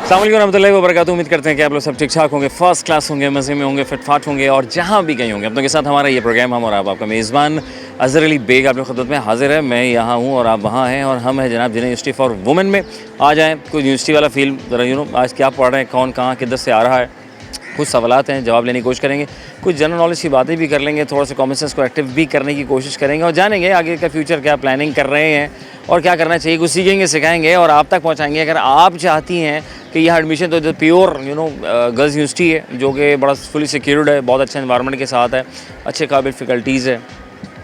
अस्सलाम वालेकुम रहमतुल्लाहि व बरकातहू। उम्मीद करते हैं कि आप लोग सब ठीक ठाक होंगे, फर्स्ट क्लास होंगे, मज़े में होंगे, फिटफाट होंगे और जहाँ भी कहीं होंगे। अपनों के साथ हमारा ये प्रोग्राम हम और आप, आपका मेज़बान अज़हर अली बेग आप लोग खिदमत में हाजिर है। मैं यहाँ हूँ और आप वहाँ हैं और हम हैं जनाब जिन्हें यूनिवर्सिटी फॉर वुमेन में आ जाएँ। कोई यूनिवर्सिटी वाला फील ज़रा आज क्या पढ़ रहे हैं, कौन कहाँ किधर से आ रहा है, कुछ सवालात हैं जवाब लेने की कोशिश करेंगे, कुछ जनरल नॉलेज की बातें भी कर लेंगे, थोड़ा सा कॉमन सेंस को एक्टिव भी करने की कोशिश करेंगे और जानेंगे आगे का फ्यूचर क्या प्लानिंग कर रहे हैं और क्या करना चाहिए। कुछ सीखेंगे, सिखाएंगे और आप तक पहुंचाएंगे। अगर आप चाहती हैं कि यह एडमिशन तो प्योर गर्ल्स यूनिवर्सिटी है जो कि बड़ा फुली सिक्योर्ड है, बहुत अच्छे एनवायरनमेंट के साथ है, अच्छे काबिल फैकल्टीज़ है।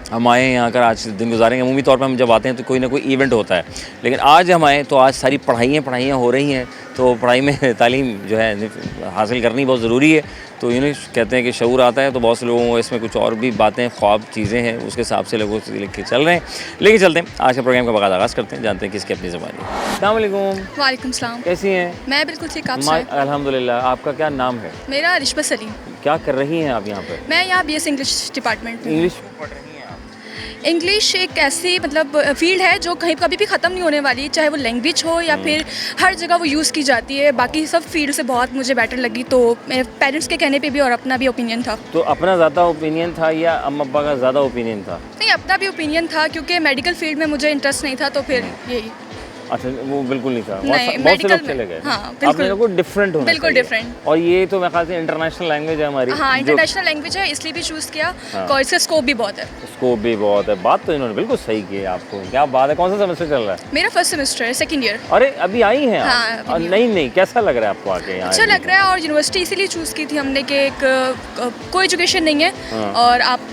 हम आए यहाँ कर आज दिन गुजारेंगे। अमूमी तौर पर हम जब आते हैं तो कोई ना कोई इवेंट होता है, लेकिन आज हम आए तो आज सारी पढ़ाइयाँ हो रही हैं। तो पढ़ाई में तालीम जो है हासिल करनी बहुत ज़रूरी है। तो कहते हैं कि शऊर आता है तो बहुत से लोगों को इसमें कुछ और भी बातें, ख्वाब, चीज़ें हैं, उसके हिसाब से लोगों से लेके चल रहे हैं। लेके चलते हैं आज के प्रोग्राम का बगैर आगाज़ करते हैं, जानते हैं किसकी अपनी ज़बान है। अस्सलाम वालेकुम। वालेकुम सलाम। कैसी हैं? मैं बिल्कुल ठीक, आप अल्हम्दुलिल्लाह। आपका क्या नाम है? मेरा रिश्बा सलीम। क्या कर रही हैं आप यहाँ पर? मैं यहाँ BS इंग्लिश डिपार्टमेंट में। इंग्लिश पढ़ रही हैं आप? इंग्लिश एक ऐसी फील्ड है जो कहीं कभी भी ख़त्म नहीं होने वाली, चाहे वो लैंग्वेज हो या फिर हर जगह वो यूज़ की जाती है। बाकी सब फील्ड से बहुत मुझे बेटर लगी, तो मेरे पेरेंट्स के कहने पे भी और अपना भी ओपिनियन था। तो अपना ज़्यादा ओपिनियन था या अम्मा अब्बा का ज़्यादा ओपिनियन था? नहीं, अपना भी ओपिनियन था क्योंकि मेडिकल फील्ड में मुझे इंटरेस्ट नहीं था, तो फिर यही। अच्छा, वो बिल्कुल नहीं था। नहीं, बहुत से लोग मेडिकल चले गए। हाँ, आप मेरे को डिफरेंट होना बिल्कुल चाहिए। डिफरेंट। और ये तो मेरे ख्याल से इंटरनेशनल लैंग्वेज है हमारी। हाँ, इंटरनेशनल लैंग्वेज है, इसलिए भी चूज़ किया। हाँ। और इसका स्कोप भी बहुत है। स्कोप भी बहुत है। बात तो इन्होंने बिल्कुल सही की है। आपको क्या बात है? कौन सा सेमेस्टर चल रहा है? मेरा फर्स्ट सेमेस्टर है, सेकेंड ईयर। अरे अभी आई हैं आप? हाँ, और नहीं, कैसा लग रहा है आपको आके यहाँ? अच्छा लग रहा है और यूनिवर्सिटी इसीलिए चूज़ की थी हमने कि एक कोई एजुकेशन नहीं है हाँ। और आप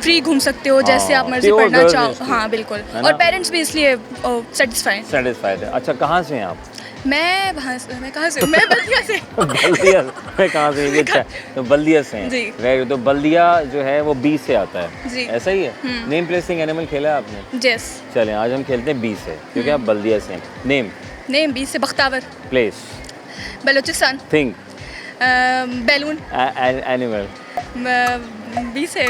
फ्री घूम सकते हो जैसे आप मर्जी Pure पढ़ना girls चाहो। university। हाँ बिल्कुल। है ना? और पेरेंट्स भी इसलिए सेटिस्फाइड। है। अच्छा, कहाँ से हैं आप? मैं कहाँ से हूँ? मैं बल्दिया से। बल्दिया मैं कहाँ से? ये अच्छा, तो बल्दिया से हैं। जी। वेरी। तो बल्दिया जो है वो बी से आता है। जी। ऐसा ही है? नेम प्लेसिंग एनिमल खेला है आपने? जैस चलें आज हम खेलते हैं बी से, क्योंकि आप बल्दिया से हैं। नेम बी से Bakhtawar. Place. Balochistan. Thing. Balloon. Animal. B से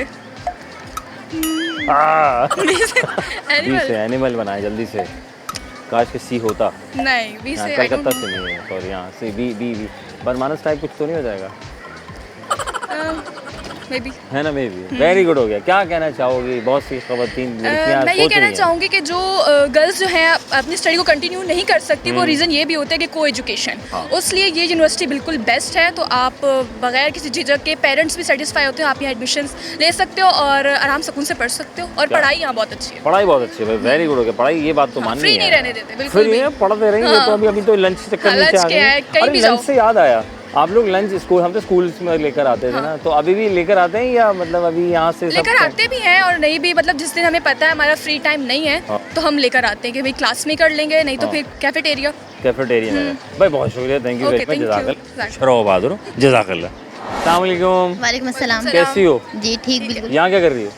बी से एनिमल बनाए जल्दी से। काश के सी होता। नहीं, बी से कलकत्ता से नहीं है, सॉरी, यहाँ से बी बरमानस टाइप कुछ तो नहीं हो जाएगा? मे बी है ना? May be. वेरी गुड हो गया। क्या कहना चाहोगी? बहुत सी ख़वातीन लड़कियाँ मैं ये कहना चाहूँगी कि जो गर्ल्स जो हैं अपनी स्टडी को कंटिन्यू नहीं कर सकती, वो रीज़न ये भी होता है कि को एजुकेशन। उसलिए ये यूनिवर्सिटी बिल्कुल बेस्ट है। तो आप बगैर किसी झिझक के, पेरेंट्स भी सेटिस्फाई होते हो, आप यहाँ एडमिशन ले सकते हो और आराम सुकून से पढ़ सकते हो। और पढ़ाई यहाँ बहुत अच्छी है। पढ़ाई बहुत अच्छी है। वेरी गुड हो गया। पढ़ाई ये बात तो माननी है। फ्री नहीं रहने देते बिल्कुल भी। पढ़ते रहेंगे तो अभी तो लंच चक्कर नीचे आ गए। लंच से याद आया, आप लोग लंच स्कूल, हम तो स्कूल में लेकर आते थे ना, तो अभी भी लेकर आते हैं या मतलब अभी यहाँ से लेकर आते भी हैं और नहीं भी, मतलब जिस दिन हमें पता है हमारा फ्री टाइम नहीं है तो हम लेकर आते हैं कि भाई क्लास में कर लेंगे, नहीं तो फिर कैफेटेरिया में। भाई बहुत शुक्रिया, थैंक यू वेरी मच। जज़ाकल्लाह। शरो बहादुर, जज़ाकल्लाह। अस्सलाम वालेकुम। वालेकुम अस्सलाम। कैसी हो? जी ठीक, बिल्कुल। यहाँ क्या कर रही हो?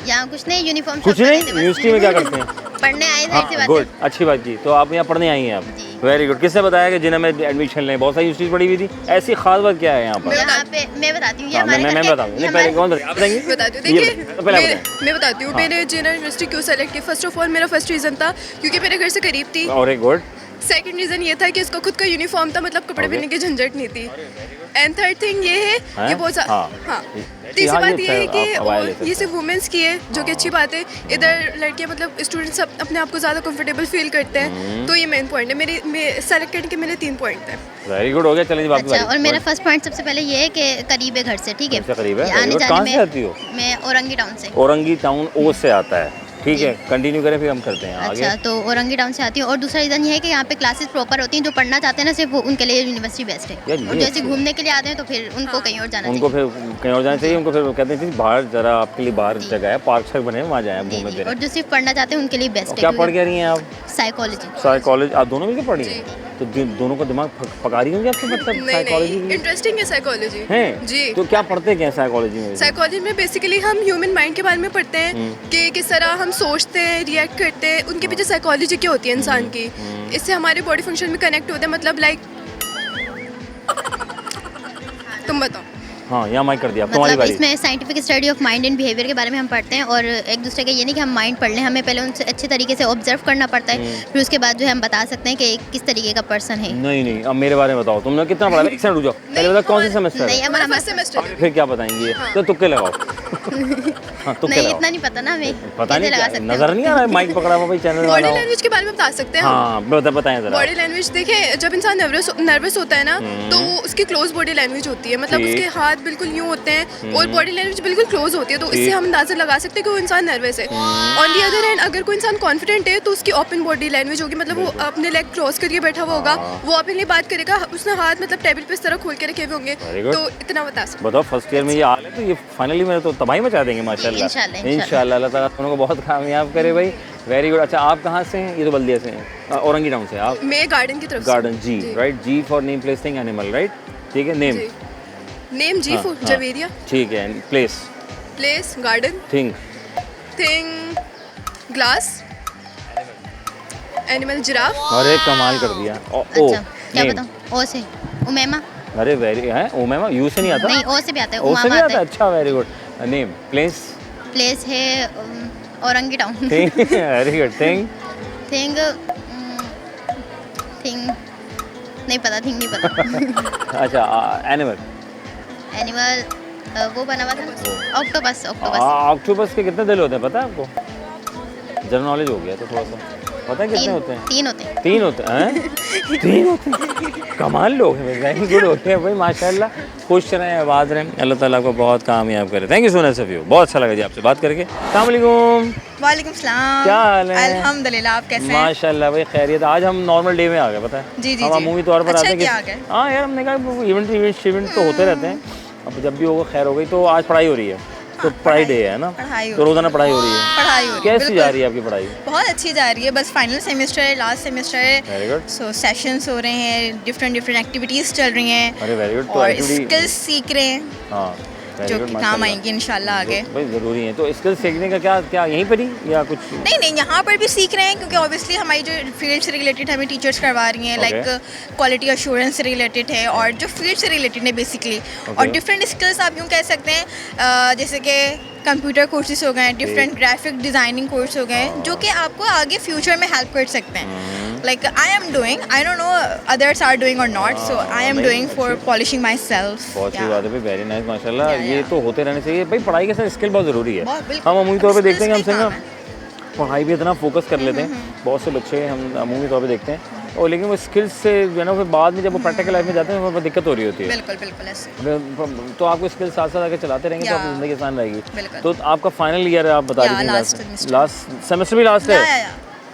यहाँ कुछ नहीं, यूनिफॉर्म कुछ नहीं, यूनिवर्सिटी में क्या करते हैं? पढ़ने आए, जाहिर सी बात गुड, है। अच्छी बात जी। तो आप यहाँ पढ़ने आई हैं आप? जी। Very good. किसने बताया कि जिन्हें में एडमिशन लें? बहुत सारी यूनिवर्सिटी पढ़ी हुई थी, ऐसी खास बात क्या है यहाँ पर? यहाँ पे मैं बताती हूँ, ये हाँ, हमारे मैं घर के- बताऊँ। नहीं, ये पहले हमारे- कौन बताएगा? आप बताएंगे? बताती हूँ। देखिए, पहले मैं बताती हूँ, हाँ। मैंने जिना यूनिवर्सिटी क्यों सेलेक्ट की। फर्स्ट ऑफ ऑल मेरा फर्स्ट रीज़न था क्योंकि मेरे घर से करीब थी। और एक गुड। सेकंड रीज़न ये था कि इसका खुद का यूनिफॉर्म था, मतलब कपड़े पहनने की झंझट नहीं थी। एंड थर्ड थिंग ये है, ये बहुत हाँ। तीसरी बात ये है कि ये सिर्फ वुमेंस की है, जो कि अच्छी बात है। इधर लड़कियां मतलब स्टूडेंट्स अपने आप को ज़्यादा कंफर्टेबल फील करते हैं, तो ये मेन पॉइंट है। मेरे सेलेक्ट करने के मेरे 3 पॉइंट हैं। वेरी गुड हो गया। चलिए बाकी अच्छा, और मेरा फर्स्ट पॉइंट सबसे पहले ये है कि करीब है घर से, ठीक है? करीब है। आने कहाँ जाने से में आती हो? मैं औरंगी टाउन से। औरंगी टाउन ओ से आता है, ठीक है। कंटिन्यू करें, फिर हम करते हैं आगे। अच्छा, तो औरंगी टाउन से आती हूँ। और दूसरा रीज़न ये है कि यहाँ पे क्लासेस प्रॉपर होती हैं। जो पढ़ना चाहते हैं ना, सिर्फ उनके लिए यूनिवर्सिटी बेस्ट है। यार, ये और जैसे अच्छी घूमने के लिए आते हैं तो फिर उनको कहीं और जाना उनको चाहिए। फिर कहीं और जाना चाहिए। उनको फिर कहते हैं बाहर, जरा आपके लिए बाहर जगह है, पार्क शार्क बने, वहाँ जाए जी, घूमने जी। फिरने। और जो सिर्फ पढ़ना चाहते हैं उनके लिए बेस्ट है। क्या पढ़ के रही हैं आप? साइकोलॉजी। साइकोलॉजी। आप दोनों मिलकर पढ़ी हैं? तो दोनों का दिमाग पका रही होंगी आपको, मतलब साइकोलॉजी नहीं, इंटरेस्टिंग है साइकोलॉजी है जी। तो क्या पढ़ते क्या हैं साइकोलॉजी में? साइकोलॉजी में बेसिकली हम ह्यूमन माइंड के बारे में पढ़ते हैं कि किस तरह हम सोचते हैं, रिएक्ट करते हैं, उनके पीछे साइकोलॉजी क्या होती है इंसान की। इससे हमारे बॉडी फंक्शन में कनेक्ट होते हैं, मतलब लाइक तुम बताओ। हाँ यहाँ माइक कर दिया, तुम्हारी मतलब बारी। इसमें scientific study of mind and behaviour के बारे में हम पढ़ते हैं और एक दूसरे का ये नहीं कि हम माइंड पढ़ लें, हमें पहले उनसे अच्छे तरीके से ऑब्जर्व करना पड़ता है, फिर उसके बाद जो है हम बता सकते हैं कि किस तरीके का पर्सन है। नहीं नहीं, अब मेरे बारे में बताओ, तुमने कितना पढ़ा? एक सेकंड रुक जाओ, पहले बताओ कौन सा सेमेस्टर नहीं है? हमारा फर्स्ट सेमेस्टर। फिर क्या बताएंगे? तो तुक्के लगाओ। हाँ तुक्के नहीं लगाओ। इतना नहीं पता ना हमें, पता नहीं कैसे लगा क्या, सकते नजर नहीं आ रहा है माइक पकड़ा हुआ भाई चैनल बॉडी वाला हो। लैंग्वेज के बारे में बता सकते हैं हम। हाँ बताएं जरा। बॉडी लैंग्वेज देखें, जब इंसान नर्वस होता है ना तो उसकी क्लोज बॉडी लैंग्वेज होती है, मतलब ठीक। उसके हाथ बिल्कुल यूँ होते हैं और बॉडी लैंग्वेज बिल्कुल क्लोज होती है, तो इससे ठीक। हम अंदाजा लगा सकते हैं कि वो इंसान नर्वस है। ऑन दी अदर हैंड अगर कोई इंसान कॉन्फिडेंट है तो उसकी ओपन बॉडी लैंग्वेज होगी, मतलब वो अपने लेग क्रॉस करके बैठा हुआ होगा, वो ओपनली बात करेगा, उसने हाथ मतलब टेबल पे इस तरह खोल के रखे हुए होंगे, Very good. तो इतना बता सकते बताओ फर्स्ट ईयर में ये हाल है तो ये फाइनली मेरे तो तबाही मचा देंगे माशाल्लाह। इंशाल्लाह, इंशाल्लाह अल्लाह ताला दोनों को बहुत कामयाब करे भाई। Very good. अच्छा आप कहाँ से हैं? ये तो बल्दिया से हैं, औरंगी टाउन से आप? हैं। मैं गार्डन की तरफ से। Garden G, right, G for name place thing animal, right, ठीक है, नेम नेम जी हाँ, फॉर हाँ। जवेरिया, ठीक है, place place garden, thing thing glass, animal giraffe. अरे कमाल कर दिया। ओ अच्छा क्या नेम, बताऊँ? ओ से उमेमा, अरे वेरी है उमेमा, यू से नहीं आता? नहीं ओ से भी आता है, ओ से उमामा नहीं आता आता? है। अच्छा very good. Name, place, place है Orangi town. Thing, very good, thing, thing thing नहीं पता, थिंग नहीं पता। अच्छा एनिमल, एनिमल वो बना हुआ था ऑक्टोपस, ऑक्टोपस। ऑक्टोपस के कितने दिल होते हैं पता है आपको? जनरल नॉलेज हो गया तो थोड़ा सा पता है कितने होते हैं? 3 होते हैं। 3 होते हैं? 3 होते हैं, कमाल लोग हैं, वेरी गुड होते हैं भाई माशाल्लाह। खुश रहें, आबाद रहें, अल्लाह ताला आपको बहुत कामयाब करे। Thank you so much of you, बहुत अच्छा लगा जी आपसे बात करके। अस्सलाम वालेकुम, वालेकुम सलाम। क्या हाल है? अल्हम्दुलिल्लाह, आप कैसे हैं? माशाल्लाह भाई खैरियत। आज हम नॉर्मल डे में आ गए, पता है जी, जी, हम जी। अमूमी तौर पर अच्छा आते हैं किया आ गए। हाँ यार हमने कहा इवेंट तो होते रहते हैं, अब जब भी होगा खैर हो गई। तो आज पढ़ाई हो रही है, तो पढ़ाई डे है ना, पढ़ाई हो तो रोजाना पढ़ाई हो रही है। पढ़ाई हो रही है, कैसी बिल्कुल। जा रही है आपकी पढ़ाई? बहुत अच्छी जा रही है, बस फाइनल सेमेस्टर है, लास्ट सेमेस्टर है, वेरी गुड, सो सेशंस हो रहे हैं, डिफरेंट एक्टिविटीज़ चल रही हैं अरे वेरी गुड। तो और एक्चुअली स्किल्स सीख रहे हैं हाँ जो कि काम आएंगी इंशाल्लाह आगे। भाई ज़रूरी है। तो स्किल सीखने का क्या क्या यहीं पर ही या कुछ? नहीं नहीं, यहाँ पर भी सीख रहे हैं क्योंकि ऑब्वियसली हमारी जो फील्ड से रिलेटेड हमें टीचर्स करवा रही हैं, Okay. लाइक क्वालिटी अश्योरेंस से रिलेटेड है और जो फील्ड से रिलेटेड है बेसिकली। और डिफरेंट स्किल्स आप यूँ कह सकते हैं, जैसे कि कंप्यूटर कोर्सेज हो गए, डिफरेंट ग्राफिक डिज़ाइनिंग कोर्स हो गए, जो कि आपको आगे फ्यूचर में हेल्प कर सकते हैं। Like I am doing, I don't know others are doing or not, so I am नहीं, doing for polishing myself. बहुत अच्छी बात है भाई, वेरी नाइस माशाल्लाह। Yeah, ये yeah. तो होते रहने चाहिए भाई, पढ़ाई के साथ स्किल बहुत ज़रूरी है। बहुत, बिल्कुल। हम अमूमी तौर पे देखते हैं कि Skills हमसे का ना काम है। पढ़ाई भी इतना फोकस कर लेते हैं बहुत से बच्चे, हम अमूमी तौर पे देखते हैं, और लेकिन वो स्किल्स से जो है ना फिर बाद में जब वो प्रैक्टिकल लाइफ में जाते हैं वहाँ पर दिक्कत हो रही होती है। बिल्कुल बिल्कुल ऐसे। तो आपको स्किल्स साथ साथ आगे चलाते रहेंगे तो Yeah. आपकी ज़िंदगी आसान रहेगी। बिल्कुल। तो आपका फाइनल ईयर है, आप बता Yeah, रही last थी semester. लास्ट सेमेस्टर भी लास्ट है? या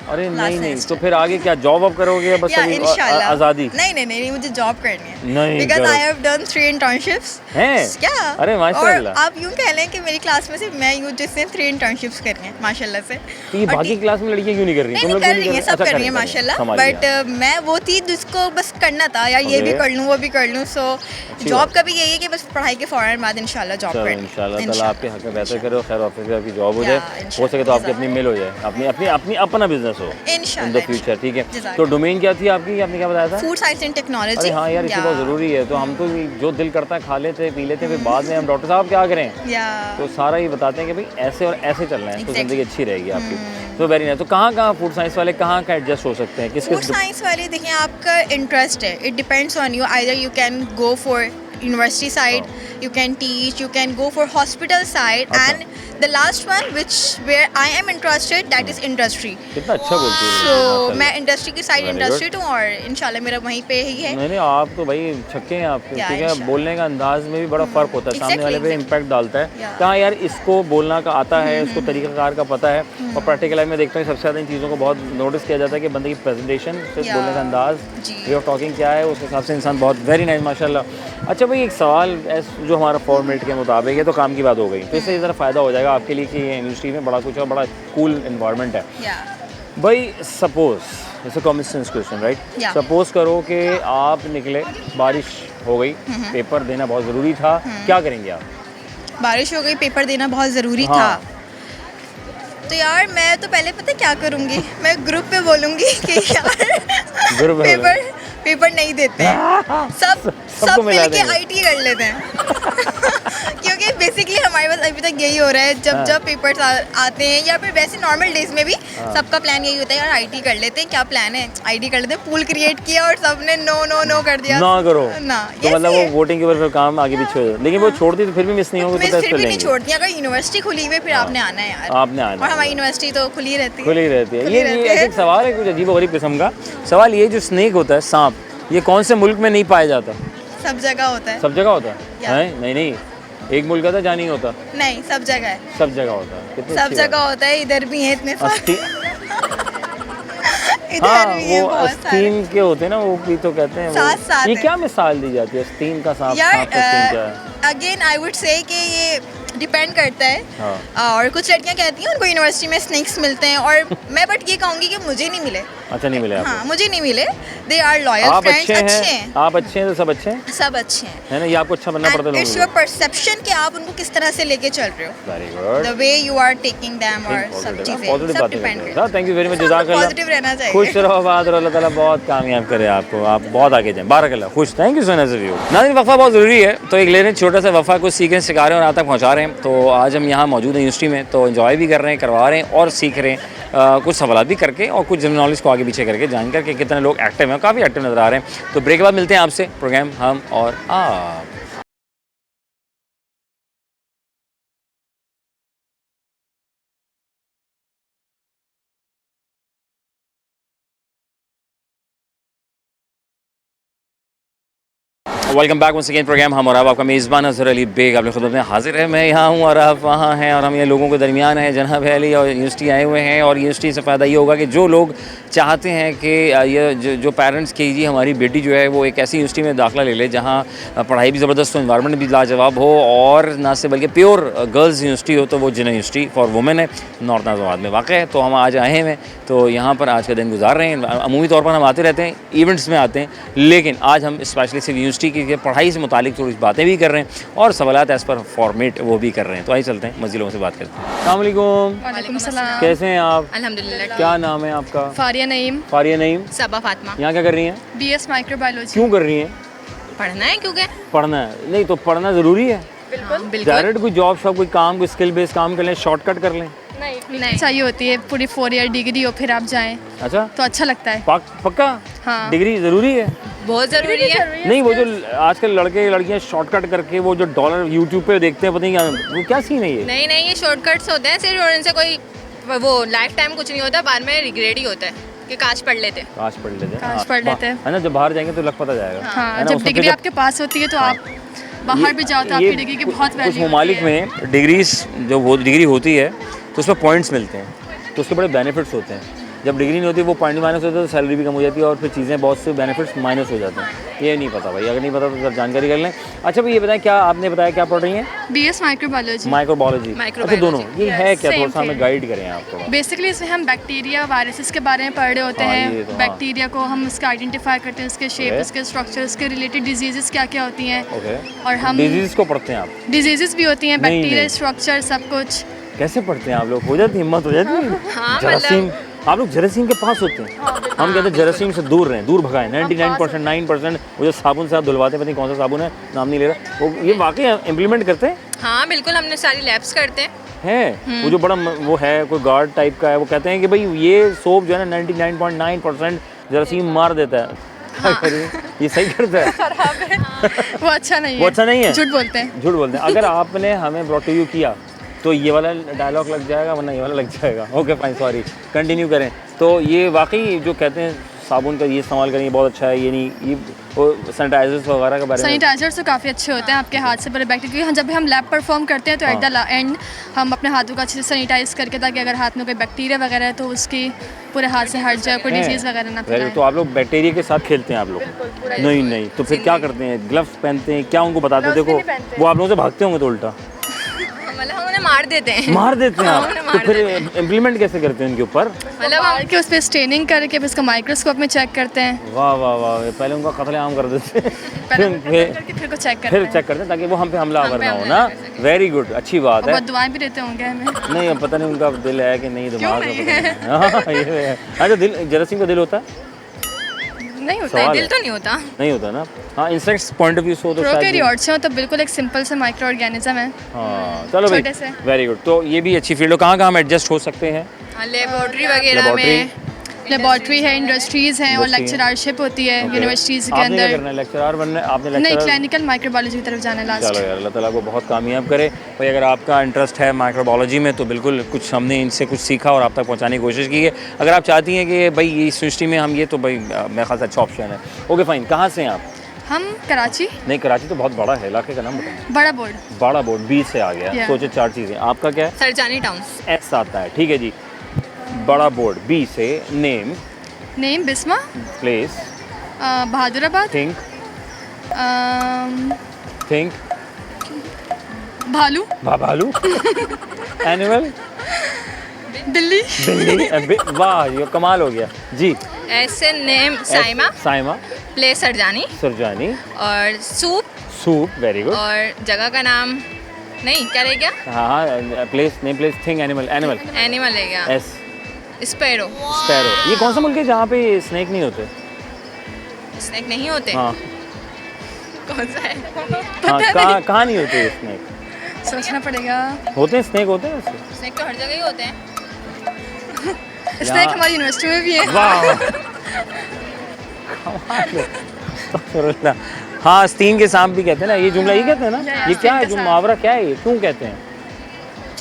अरे Last नहीं नहीं, तो semester. फिर आगे क्या जॉब वॉब करोगे या बस या अभी इंशाल्लाह आज़ादी? नहीं नहीं नहीं, मुझे जॉब करनी है। नहीं बिकॉज करो। I have done 3 internships. हैं? क्या? अरे और माशाल्लाह। आप यूँ कह लें कि मेरी क्लास में से मैं यूँ जिसने 3 इंटर्नशिप्स करी हैं माशाल्लाह से। तो ये और बाकी क्लास में लड़कियां क्यों नहीं कर रही? नहीं तुम नहीं लोग कर क्यों रही हैं, सब अच्छा, कर रही हैं करें, माशाल्लाह, समझ बट गया। मैं वो थी जिसको बस करना था यार, ये भी Okay. कर लूँ वो भी कर लूँ। सो अच्छी जॉब बात। का भी यही है कि बस पढ़ाई के फ़ौरन बाद इंशाल्लाह जॉब चलो करनी है। इंशाल्लाह ताला आपके हक में बेहतर करे और खैर ऑफिस में आपकी जॉब हो या, जाए, इंशाल्लाह, हो सके तो आपकी जज़ाक। अपनी मिल हो जाए, अपनी अपनी अपनी अपना बिजनेस हो इन द इंशाल्लाह फ्यूचर, ठीक है। जज़ाक। तो डोमेन क्या थी आपकी, आपने क्या बताया था? Food science and technology. अरे हाँ यार, इसकी बहुत ज़रूरी है। तो हम तो जो दिल करता है खा लेते पी लेते, फिर बाद में हम डॉक्टर साहब क्या करें, या तो सारा ये बताते हैं कि भाई ऐसे और ऐसे चलना है तो Exactly. ज़िंदगी अच्छी रहेगी आपकी। तो वेरी नाइस। तो कहाँ फूड साइंस वाले कहाँ एडजस्ट हो सकते हैं, किस फूड किस? साइंस वाले देखिए, आपका इंटरेस्ट है, it depends on you. Either you can go for university side, you can teach, you can go for hospital side, अच्छा। and the last one which where I am interested, that is industry. कितना अच्छा बोलती है So माशाल्लाह। मैं industry की side Very interested हूँ और इंशाल्लाह मेरा वहीं पे ही है। नहीं नहीं, आप तो भाई छक्के हैं आपके, Yeah, ठीक है। इंशाल्लाह। बोलने का अंदाज में भी बड़ा फ़र्क होता है, सामने वाले पे Exactly. इम्पैक्ट डालता है। Yeah. कहाँ यार इसको बोलना का आता है, इसको तरीक़ाकार का पता है, और प्रैक्टिकल लाइफ में देखता हूँ सबसे ज़्यादा इन चीज़ों को बहुत नोटिस किया जाता है कि बंदे की प्रेजेंटेशन, Yeah. बोलने का अंदाज़, जी। वे ऑफ टॉकिंग क्या है, उस हिसाब से इंसान बहुत वेरी नाइस माशाल्लाह। अच्छा भाई, एक सवाल जो हमारा फॉर्मेट के मुताबिक है, तो काम की बात हो गई, तो इससे ज़रा फ़ायदा हो जाएगा आपके लिए कि इंडस्ट्री में बड़ा कुछ है, बड़ा कूल इन्वायरमेंट है Yeah. भाई। सपोज जैसे common sense question, right, Yeah. Suppose करो कि आप निकले, बारिश हो गई, पेपर देना बहुत ज़रूरी था, क्या करेंगे आप? बारिश हो गई, पेपर देना बहुत ज़रूरी हाँ। था। तो यार मैं तो पहले पता है क्या करूँगी, मैं ग्रुप पे बोलूँगी कि यार पेपर नहीं देते हैं, सब मिलके आईटी कर लेते हैं क्योंकि बेसिकली हमारे पास अभी तक यही हो रहा है, जब पेपर्स आते हैं या फिर वैसे नॉर्मल डेज में भी सबका प्लान यही होता है यार आईटी कर लेते हैं, क्या प्लान है आईटी कर लेते हैं। पूल क्रिएट किया और सबने नो कर दिया, ना करो ना, तो मतलब वो वोटिंग के ऊपर फिर काम आगे पीछे हो जाए, लेकिन वो छोड़ती तो फिर भी मिस नहीं होगा, मैं फिर भी नहीं छोड़ती। अगर यूनिवर्सिटी खुली हुई है फिर आपने आना है यार, आपने आना और हमारी यूनिवर्सिटी तो खुली रहती है, ये एक सवाल है कुछ अजीब गरीब किस्म का सवाल, ये जो स्नेक होता है सांप, ये कौन से मुल्क में नहीं पाया जाता? सब जगह होता है। सब जगह होता है? नहीं एक मुल्क का था जहाँ नहीं होता? नहीं, सब जगह है, सब जगह होता है। कितनी सब अच्छी जगह बात होता है, इधर भी है इतने सारे हाँ, इधर भी है वो बहुत सारे। अस्तीन के होते हैं ना, वो भी तो कहते हैं साथ ये है। क्या मिसाल दी जाती है अस्तीन का सांप? यार सांप का अस्तीन क्या है? अगेन आई वुड से कि ये डिपेंड करता है, और कुछ लड़कियां कहती हैं उनको यूनिवर्सिटी में स्नेक्स मिलते हैं, और मैं बट ये कहूँगी कि मुझे नहीं मिले। अच्छा, नहीं मिले आपको? हाँ, मुझे नहीं मिले। दे आर लॉयल आप फ्रेंड्स, अच्छे हैं। आप अच्छे हैं तो सब अच्छे हैं, सब अच्छे हैं, है ना? ये आपको अच्छा बनना पड़ता है इट्स योर परसेप्शन कि आप उनको किस तरह से लेके चल रहे हो, very good, the way you are taking them, और सब चीजें पॉजिटिव सब बातें डिपेंड करते करता हैं। थैंक यू वेरी मच, जज़ाकल्लाह, पॉजिटिव रहना चाहिए। खुश रहो, आबाद रहो, अल्लाह ताला बहुत कामयाब करे आपको, आप बहुत आगे जाएं, बारकल्लाह, खुश। Thank you so much you. नाज़रीन, वफ़ा बहुत ज़रूरी है, तो एक ले रहे हैं छोटा सा वफ़ा, कुछ सीख रहे हैं, सिखा रहे हैं और आप तक पहुँचा रहे हैं। तो आज हम यहाँ मौजूद हैं यूनिवर्सिटी में, तो एंजॉय भी कर रहे हैं, करवा रहे हैं और सीख रहे हैं, कुछ सवाल भी करके और कुछ जनरल नॉलेज को आगे पीछे करके जान करके कितने लोग एक्टिव हैं, काफ़ी एक्टिव नज़र आ रहे हैं। तो ब्रेक के बाद मिलते हैं आपसे, प्रोग्राम हम और आप। Welcome back once again, program हम और आप, आपका मेज़बान अज़हर अली बेग आपकी खिदमत में हाजिर है। मैं यहाँ हूँ और आप वहाँ हैं, और हम ये लोगों के दरमियान हैं, जनाब अली और यूनिवर्सिटी आए हुए हैं। और यूनिवर्सिटी से फ़ायदा ये होगा कि जो लोग चाहते हैं कि ये जो पेरेंट्स की जी हमारी बेटी जो है वो एक ऐसी यूनिवर्सिटी में दाखिला ले ले जहाँ पढ़ाई भी ज़बरदस्त हो, इन्वायरमेंट भी लाजवाब हो, और ना से बल्कि प्योर गर्ल्स यूनिवर्सिटी हो, तो वो जिन्ना यूनिवर्सिटी फॉर वुमेन है, नॉर्थ नाज़ाबाद में वाक़ है। तो हम आज आए हैं, तो यहाँ पर आज का दिन गुजार रहे हैं। अमूमी तौर पर हम आते रहते हैं, इवेंट्स में आते हैं, लेकिन आज हम स्पेशली सिर्फ यूनिवर्सिटी की पढ़ाई से मुतालिक थोड़ी बातें भी कर रहे हैं और सवालात एज़ पर फॉर्मेट वो भी कर रहे हैं। तो आइए चलते हैं, मज़ीद लोगों से बात करते हैं। अस्सलाम वालेकुम। वालेकुम सलाम। कैसे हैं आप? अल्हम्दुलिल्लाह। क्या नाम है आपका? फारिया नईम। फारिया नईम। सबा फातिमा। यहाँ क्या कर रही हैं? BS microbiology. क्यों कर रही हैं? पढ़ना है, क्योंकि पढ़ना है। नहीं तो पढ़ना ज़रूरी है? बिल्कुल। डायरेक्ट कोई जॉब शॉप, कोई काम, कोई स्किल बेस्ड काम कर लें, शॉर्टकट कर लें? नहीं चाहिए होती है, पूरी 4 ईयर डिग्री हो फिर आप जाएं अच्छा, तो अच्छा लगता है। पक्का? हाँ। डिग्री ज़रूरी है? बहुत ज़रूरी है। नहीं, वो जो आजकल लड़के लड़कियां शॉर्टकट करके वो जो डॉलर यूट्यूब पे देखते हैं, पता नहीं क्या वो क्या सीन है ये? नहीं, ये शॉर्टकट्स होते हैं सिर्फ, और इनसे कोई वो लाइफ टाइम कुछ नहीं होता, बाद में रिग्रेट ही होता है कि काश पढ़ लेते। काश पढ़ लेते। काश पढ़ लेते। है ना, जब बाहर जाएंगे तो लग पता जाएगा। हाँ, जब डिग्री आपके पास होती है तो आप बाहर भी जाओ तो आपकी डिग्री की बहुत कुछ वैल्यू ममालिक में डिग्रीज जो वो डिग्री होती है तो उसमें पॉइंट्स मिलते हैं, तो उसके बड़े बेनिफिट्स होते हैं। जब डिग्री नहीं होती वो पॉइंट माइनस होते हैं तो सैलरी भी कम हो जाती है और फिर चीज़ें बहुत से बेनिफिट्स माइनस हो जाते हैं। ये नहीं पता भाई, अगर नहीं पता तो सर जानकारी कर लें। अच्छा भाई, ये बताएं, क्या आपने बताया क्या पढ़ रही हैं? BS microbiology. माइक्रोबायोलॉजी। अच्छा, दोनों ये है क्या? थोड़ा सा हमें गाइड करें आप थोड़ा। बेसिकली इसमें हम बैक्टीरिया वायरसेस के बारे में पढ़ रहे होते हाँ, हैं। ये तो हाँ। बैक्टीरिया को हम उसका आइडेंटिफाई करते हैं, उसके शेप, उसके स्ट्रक्चर, उसके रिलेटेड डिजीजेस क्या क्या होती हैं। ओके। और हम डिजीज को पढ़ते हैं आप? डिजीजेस भी होती हैं, नहीं, बैक्टीरिया नहीं। स्ट्रक्चर सब कुछ। कैसे पढ़ते हैं आप लोग? हो जाती हिम्मत, हो जाती है? जरासीम, आप लोग जरासीम के पास होते हैं। हम कहते हैं जरासीम से दूर रहें, दूर भगाएं। 99% 9% वो जो साबुन से आप धुलवाते हैं, पता नहीं कौन सा साबुन है, नाम नहीं ले रहा, वो ये वाकई इम्प्लीमेंट करते हैं? हाँ बिल्कुल, हमने सारी लैब्स करते हैं। है वो जो बड़ा वो है कोई गार्ड टाइप का है, वो कहते हैं कि भाई ये सोप जो है ना 99.9% जरासीम मार देता है। ये सही करता है? वो अच्छा नहीं है। वो अच्छा नहीं है? झूठ बोलते हैं। झूठ बोलते हैं। अगर आपने हमें ब्रॉट टू यू किया तो ये वाला डायलॉग लग जाएगा, वरना ये वाला लग जाएगा। ओके फाइन, सॉरी, कंटिन्यू करें। तो ये वाकई जो कहते हैं साबुन का ये इस्तेमाल करें, ये बहुत अच्छा है, ये नहीं ये सैनिटाइजर्स वगैरह के बारे में? सैनिटाइजर्स तो काफ़ी अच्छे होते हैं आपके हाथ से पहले बैक्टीरिया, क्योंकि जब भी हम लैब परफॉर्म करते हैं तो एट द एंड हम अपने हाथों को अच्छे से सैनिटाइज करके, ताकि अगर हाथ में कोई बैक्टीरिया वगैरह है तो उसकी पूरे हाथ से हट जाए, कोई डिजीज़ वगैरह ना फैलाए। तो आप लोग बैक्टीरिया के साथ खेलते हैं आप लोग? नहीं, तो फिर क्या करते हैं? ग्लव्स पहनते हैं क्या? उनको बताते हैं देखो, वो आप लोगों से भागते होंगे तो उल्टा। मतलब उन्हें मार देते हैं। मार देते हैं हाँ, आप? उन्हें तो मार फिर देते हैं। इम्प्लीमेंट कैसे करते हैं उनके ऊपर? मतलब हम कि उस पर स्टेनिंग करके फिर उसको माइक्रोस्कोप में चेक करते हैं, वाह वाह वाह, पहले उनका कत्लेआम कर देते हैं, पहले फिर करके फिर को चेक करते फिर हैं। चेक करते हैं ताकि वो हम पे हमलावर हम पे ना हो हमला ना। ना कर सके। वेरी गुड, अच्छी बात और है। बहुत दुआएं भी देते होंगे हमें। नहीं, अब पता नहीं उनका दिल है कि नहीं, दिमाग नहीं का पता नहीं। हाँ, ये है। अच्छा, दिल जरासीम का दिल होता है? नहीं होता सवाल दिल है। तो नहीं होता। नहीं होता ना। हाँ, इंसेक्ट्स पॉइंट ऑफ व्यू से हो तो शायद। प्रोकैरियोट्स हैं तो बिल्कुल एक सिंपल से माइक्रो ऑर्गेनिज्म है। हाँ, चलो भाई, छोटे से। Very good. तो ये भी अच्छी फील्ड हो। कहाँ कहाँ हम एडजस्ट हो सकते हैं? लेबोरेटरी वगैरह लेबोरेटरी? में, लेबोरेटरी है, इंडस्ट्रीज़ हैं और Industry है। लेक्चररशिप होती है Okay. यूनिवर्सिटीज़ के आपने क्या अंदर। करना है? लेक्चरर बनना है? आपने नहीं, लेक्चरर? क्लिनिकल माइक्रोबायोलॉजी की तरफ जाना है लास्ट। चलो यार, अल्लाह ताला को बहुत कामयाब करे भाई। अगर आपका इंटरेस्ट है माइक्रोबायोलॉजी में तो बिल्कुल कुछ हमने इनसे कुछ सीखा और आप तक पहुंचाने की कोशिश की है। अगर आप चाहती हैं कि भाई ये इस इंडस्ट्री में हम ये, तो भाई मेरे ख्याल से अच्छा ऑप्शन है। ओके फाइन, कहाँ से हैं आप? हम कराची, नहीं, कराची तो बहुत बड़ा है, इलाके का नाम बताएं। बड़ा बोर्ड। बड़ा बोर्ड, 20 से आ गया। Yeah. सोचे 4 चीज़ें। आपका क्या है? सरजानी टाउन। एस आता है, ठीक है जी। बड़ा बोर्ड, 20 से। Name, name Bisma, place, Bahadurabad, think, think, भालू, भालू, एनिमल, दिल्ली, दिल्ली। वाह, ये कमाल हो गया जी। ऐसे नेम साइमा, साइमा, प्लेस सरजानी, सुरजानी, और सूप, सूप, वेरी गुड। और जगह का नाम नहीं क्या रह गया, हाँ हाँ, place, name, place, thing, animal, animal, animal रह गया, एस, स्पैरो। स्पैरो। ये कौन सा मुल्क है जहाँ पे स्नेक नहीं होते? स्नेक नहीं होते? हाँ कौन सा है? हाँ, कहाँ नहीं होते स्नेक? सोचना पड़ेगा। होते हैं स्नेक, होते हैं वैसे? स्नेक तो हर जगह ही होते हैं। स्नेक हमारी यूनिवर्सिटी में भी है। वाह, कमाल है। अस्तगफिरुल्लाह। हाँ, आस्तीन के सांप भी कहते हैं ना, ये जुमला ही कहते हैं ना? ये क्या है, आस्तीन जो का मुहावरा क्या है, ये क्यों कहते हैं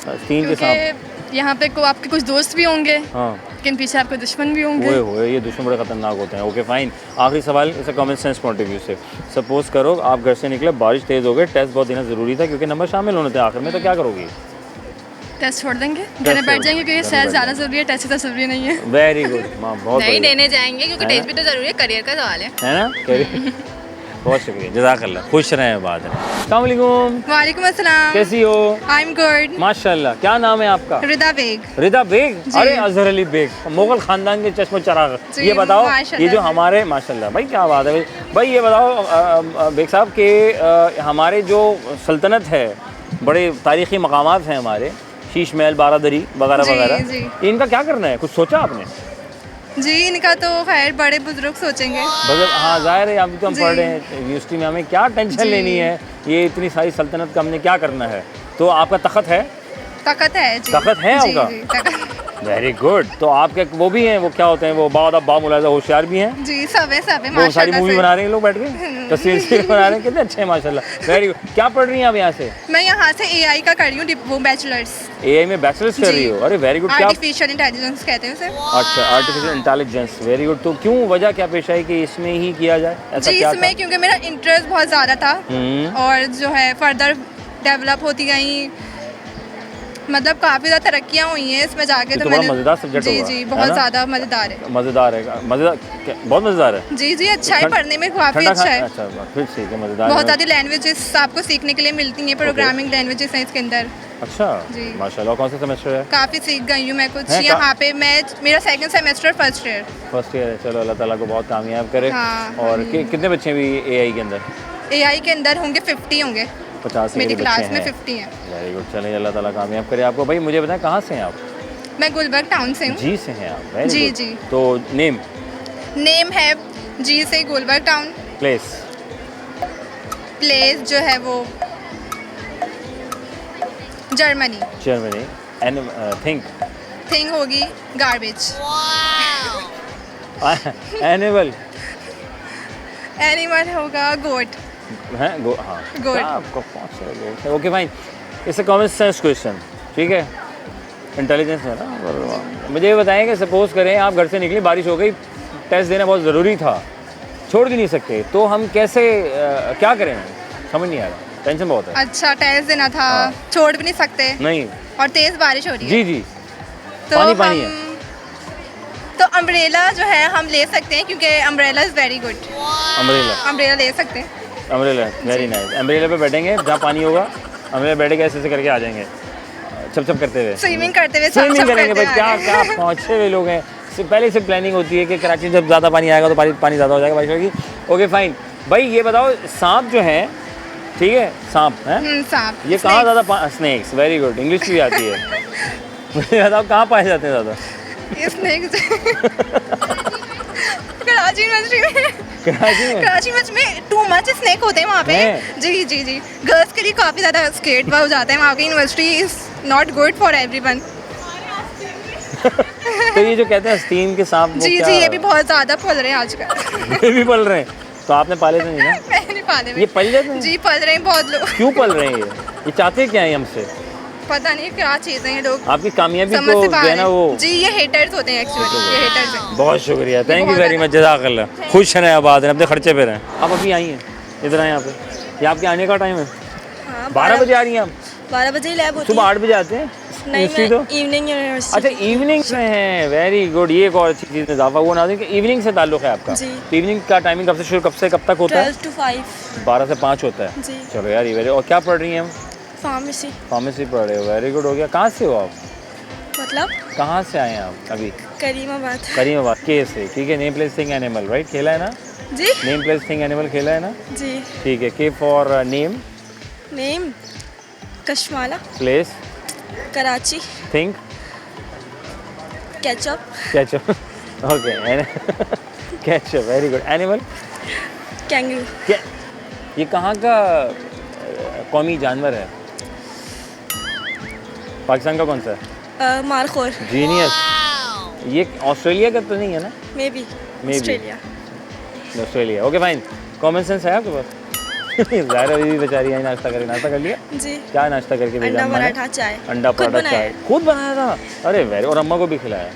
आस्तीन के सांप? क्योंकि यहाँ पे को आपके कुछ दोस्त भी होंगे, हाँ, लेकिन पीछे आपके दुश्मन भी होंगे। हुए हुए ये दुश्मन बड़े खतरनाक होते हैं। ओके फाइन, आखिरी सवाल इसे common sense point of view से। सपोज करो आप घर से निकले, बारिश तेज़ हो गई, टेस्ट बहुत देना ज़रूरी था क्योंकि नंबर शामिल होने थे आखिर में, तो क्या करोगी? टेस्ट छोड़ देंगे, घर में बैठ जाएंगे क्योंकि घर में शायद बैठ ज़्यादा ज़रूरी है, टेस्ट इतना ज़रूरी नहीं है। वेरी गुड माँ, बहुत नहीं बढ़िया। देने जाएंगे क्योंकि है टेस्ट ना? भी तो जरूरी है, करियर का सवाल है ना? बहुत शुक्रिया, जज़ाकल्लाह, खुश रहें, बात है। अस्सलाम वालेकुम, वालेकुम अस्सलाम। कैसी हो? I am good. माशाल्लाह, क्या नाम है आपका? रिदा बेग। रिदा बेग? अरे अजहर अली बेग, मुगल खानदान के चश्म चराग। जी, ये बताओ, माशाल्लाह ये जो से। हमारे, माशाल्लाह भाई, क्या बात है भाई। ये बताओ बेग साहब के हमारे जो सल्तनत है, बड़े तारीख़ी मकामात हैं हमारे, शीश महल, बारादरी वगैरह जी, वगैरह, जी। इनका क्या करना है? कुछ सोचा आपने? जी, इनका तो खैर बड़े बुजुर्ग सोचेंगे। मतलब हाँ, ज़ाहिर है, अभी तो हम जी। पढ़ रहे हैं यूनिवर्सिटी में, हमें क्या टेंशन जी। लेनी है? ये इतनी सारी सल्तनत का हमने क्या करना है? तो आपका तख़त है? तखत है जी। तख़त है जी, आपका? जी, तखत। Very good. तो आपके वो भी हैं, वो क्या होते हैं, वो बामुलाज़ा होशियार भी हैं? जी, सब है वो सारी माशाल्लाह मूवी से। बना रहे हैं लोग बैठ के, तस्वीर बना रहे हैं, कितने अच्छे हैं माशाल्लाह। Very good. क्या पढ़ रही हैं आप यहाँ से? मैं यहाँ से एआई का कर रही हूँ, वो बैचलर्स। एआई में बैचलर्स कर रही हो? अरे वेरी गुड। क्या? आर्टिफिशियल इंटेलिजेंस कहते हैं उसे। अच्छा, आर्टिफिशियल इंटेलिजेंस, वेरी गुड। तो क्यों, वजह क्या पेश आई कि इसमें ही किया जाए? ऐसा जी, क्या इसमें था? क्योंकि मेरा इंटरेस्ट बहुत ज़्यादा था और जो है फर्दर डेवलप होती गई, मतलब काफ़ी ज़्यादा तरक्कियाँ हुई हैं इसमें जाके। ये तो तो बड़ा मैंने मज़ेदार सब्जेक्ट जी होगा, जी, है बहुत ना? ज़्यादा मज़ेदार है। मज़ेदार है, मज़ेदार, बहुत मज़ेदार है। जी जी, अच्छा है, ठंड- पढ़ने में काफ़ी ठंडा अच्छा है। अच्छा, फिर ठीक है, मज़ेदार बहुत है। ज़्यादा लैंग्वेजेस आपको सीखने के लिए मिलती हैं, प्रोग्रामिंग लैंग्वेजेस हैं इसके अंदर। अच्छा जी। माशाल्लाह। कौन सा सेमेस्टर है? काफ़ी सीख गई हूँ मैं कुछ है यहाँ पे। मैं मेरा second semester first year. First year है। चलो, अल्लाह ताला को बहुत कामयाब करे। हाँ, और कितने बच्चे हैं अभी एआई के अंदर? एआई के अंदर होंगे 50 होंगे, 50 से मेरी करीब क्लास बच्चे में हैं। 50 हैं। वेरी गुड, चलिए, अल्लाह ताला कामयाब करे आपको। भाई मुझे बताएं, कहाँ से हैं आप? मैं गुलबर्ग टाउन से हूँ। जी से हैं आप? वेरी जी, गुड। जी। तो नेम, नेम है जी से गुलबर्ग टाउन। प्लेस, प्लेस जो है वो जर्मनी। जर्मनी, थिंक, थिंग होगी गार्बेज। एनिमल एनिमल होगा गोट। हैं, हाँ, Good. क्या आपको कौन से लोग हैं? Okay fine, it's a common sense question, ठीक है, इंटेलिजेंस है ना। और मुझे ये बताएं कि सपोज करें आप घर से निकली, बारिश हो गई, टेस्ट देना बहुत ज़रूरी था, छोड़ भी नहीं सकते, तो हम कैसे क्या करें? समझ नहीं आ रहा, टेंशन बहुत है। अच्छा, टेस्ट देना था, हाँ। छोड़ भी नहीं सकते नहीं, और तेज़ बारिश हो रही है। जी जी, तो पानी पानी हम तो अम्ब्रेला जो है हम ले सकते हैं क्योंकि umbrella is very good. Umbrella, umbrella ले सकते हैं। Umbrella very nice. अम्ब्रेला पे बैठेंगे जहाँ पानी होगा, अम्ब्रेला बैठेंगे, ऐसे ऐसे करके आ जाएंगे। छप छप करते हुए? स्विमिंग करते हुए स्विमिंग करेंगे भाई, क्या क्या पहुँचे हुए लोग हैं। पहले से प्लानिंग होती है कि कराची में जब ज़्यादा पानी आएगा तो पानी ज़्यादा हो जाएगा बारिश होगी। ओके फाइन भाई, ये बताओ सांप जो है, ठीक है सांप है, सांप ये कहाँ ज़्यादा? स्नेक्स, वेरी गुड, इंग्लिश भी आती है। मुझे बताओ कहाँ पाए जाते हैं ज़्यादा? ये स्नेक्स कराची यूनिवर्सिटी में, कराची में टू मच स्नेक होते हैं वहाँ पे। जी जी जी, गर्ल्स के लिए काफ़ी ज़्यादा स्केट हो जाता है वहाँ की university is not good for everyone. तो ये जो कहते हैं स्टीम के सांप, जी जी, ये भी बहुत ज़्यादा पल रहे हैं आजकल। ये भी पल रहे हैं, तो आपने पाले तो नहीं ना? मैंने नहीं पाले। ये पल जाते हैं? जी पल रहे हैं बहुत लोग। क्यों पल रहे हैं ये चाहते क्या है हमसे? पता नहीं क्या चीज़ें हैं लोग, आपकी कामयाबी समझ को से जो बाहर है ना हैं। वो। जी ये हेटर्स होते हैं एक्चुअली, ये हेटर्स हैं। बहुत शुक्रिया, थैंक यू वेरी मच, जज़ाकल्लाह। खुश रहें, आबाद रहें, अपने खर्चे पे रहें। आप अभी आई हैं इधर आए यहाँ पे, ये आपके आने का टाइम है? 12 बजे आ रही हैं आप? 12 बजे लैब होती सुबह 8 बजे आते हैं? नहीं, यूनिवर्सिटी तो? मैं इवनिंग यूनिवर्सिटी। अच्छा इवनिंग में हैं, वेरी गुड। ये एक और अच्छी चीज़ में इजाफा हुआ ना कि इवनिंग से ताल्लुक़ है आपका। जी। तो इवनिंग का टाइमिंग कब से शुरू, कब से कब तक होता है? 12 to 5। 12 से 5 होता है। जी। चलो यार, ये वेरी। और क्या पढ़ रही हैं हम? फार्मेसी। फार्मेसी पढ़ रहे हो, वेरी गुड, हो गया। कहाँ से हो आप? मतलब कहाँ से आए हैं आप अभी? करीमाबाद। करीमाबाद के से, ठीक है। Name place thing animal, right, खेला है ना? जी नेम प्लेस थिंग एनिमल खेला है ना? जी। ठीक है। K for name, name Kashmala. Place, Karachi. Thing, ketchup. Ketchup, okay, ketchup, very good. Animal, kangaroo. क्या ये कहाँ का कौमी जानवर है? पाकिस्तान का कौन सा है? मालखोर। जीनियस। ये ऑस्ट्रेलिया का तो नहीं है ना? May be Australia. Australia, okay fine. Common sense है आपके पास? ज़ाहिर अभी भी बेचारी आई, नाश्ता कर लिया? जी। क्या नाश्ता करके भेजा? अंडा पराठा चाय। अंडा खुद पराठा बनाया चाय खुद बनाया था? अरे वेरी। और अम्मा को भी खिलाया?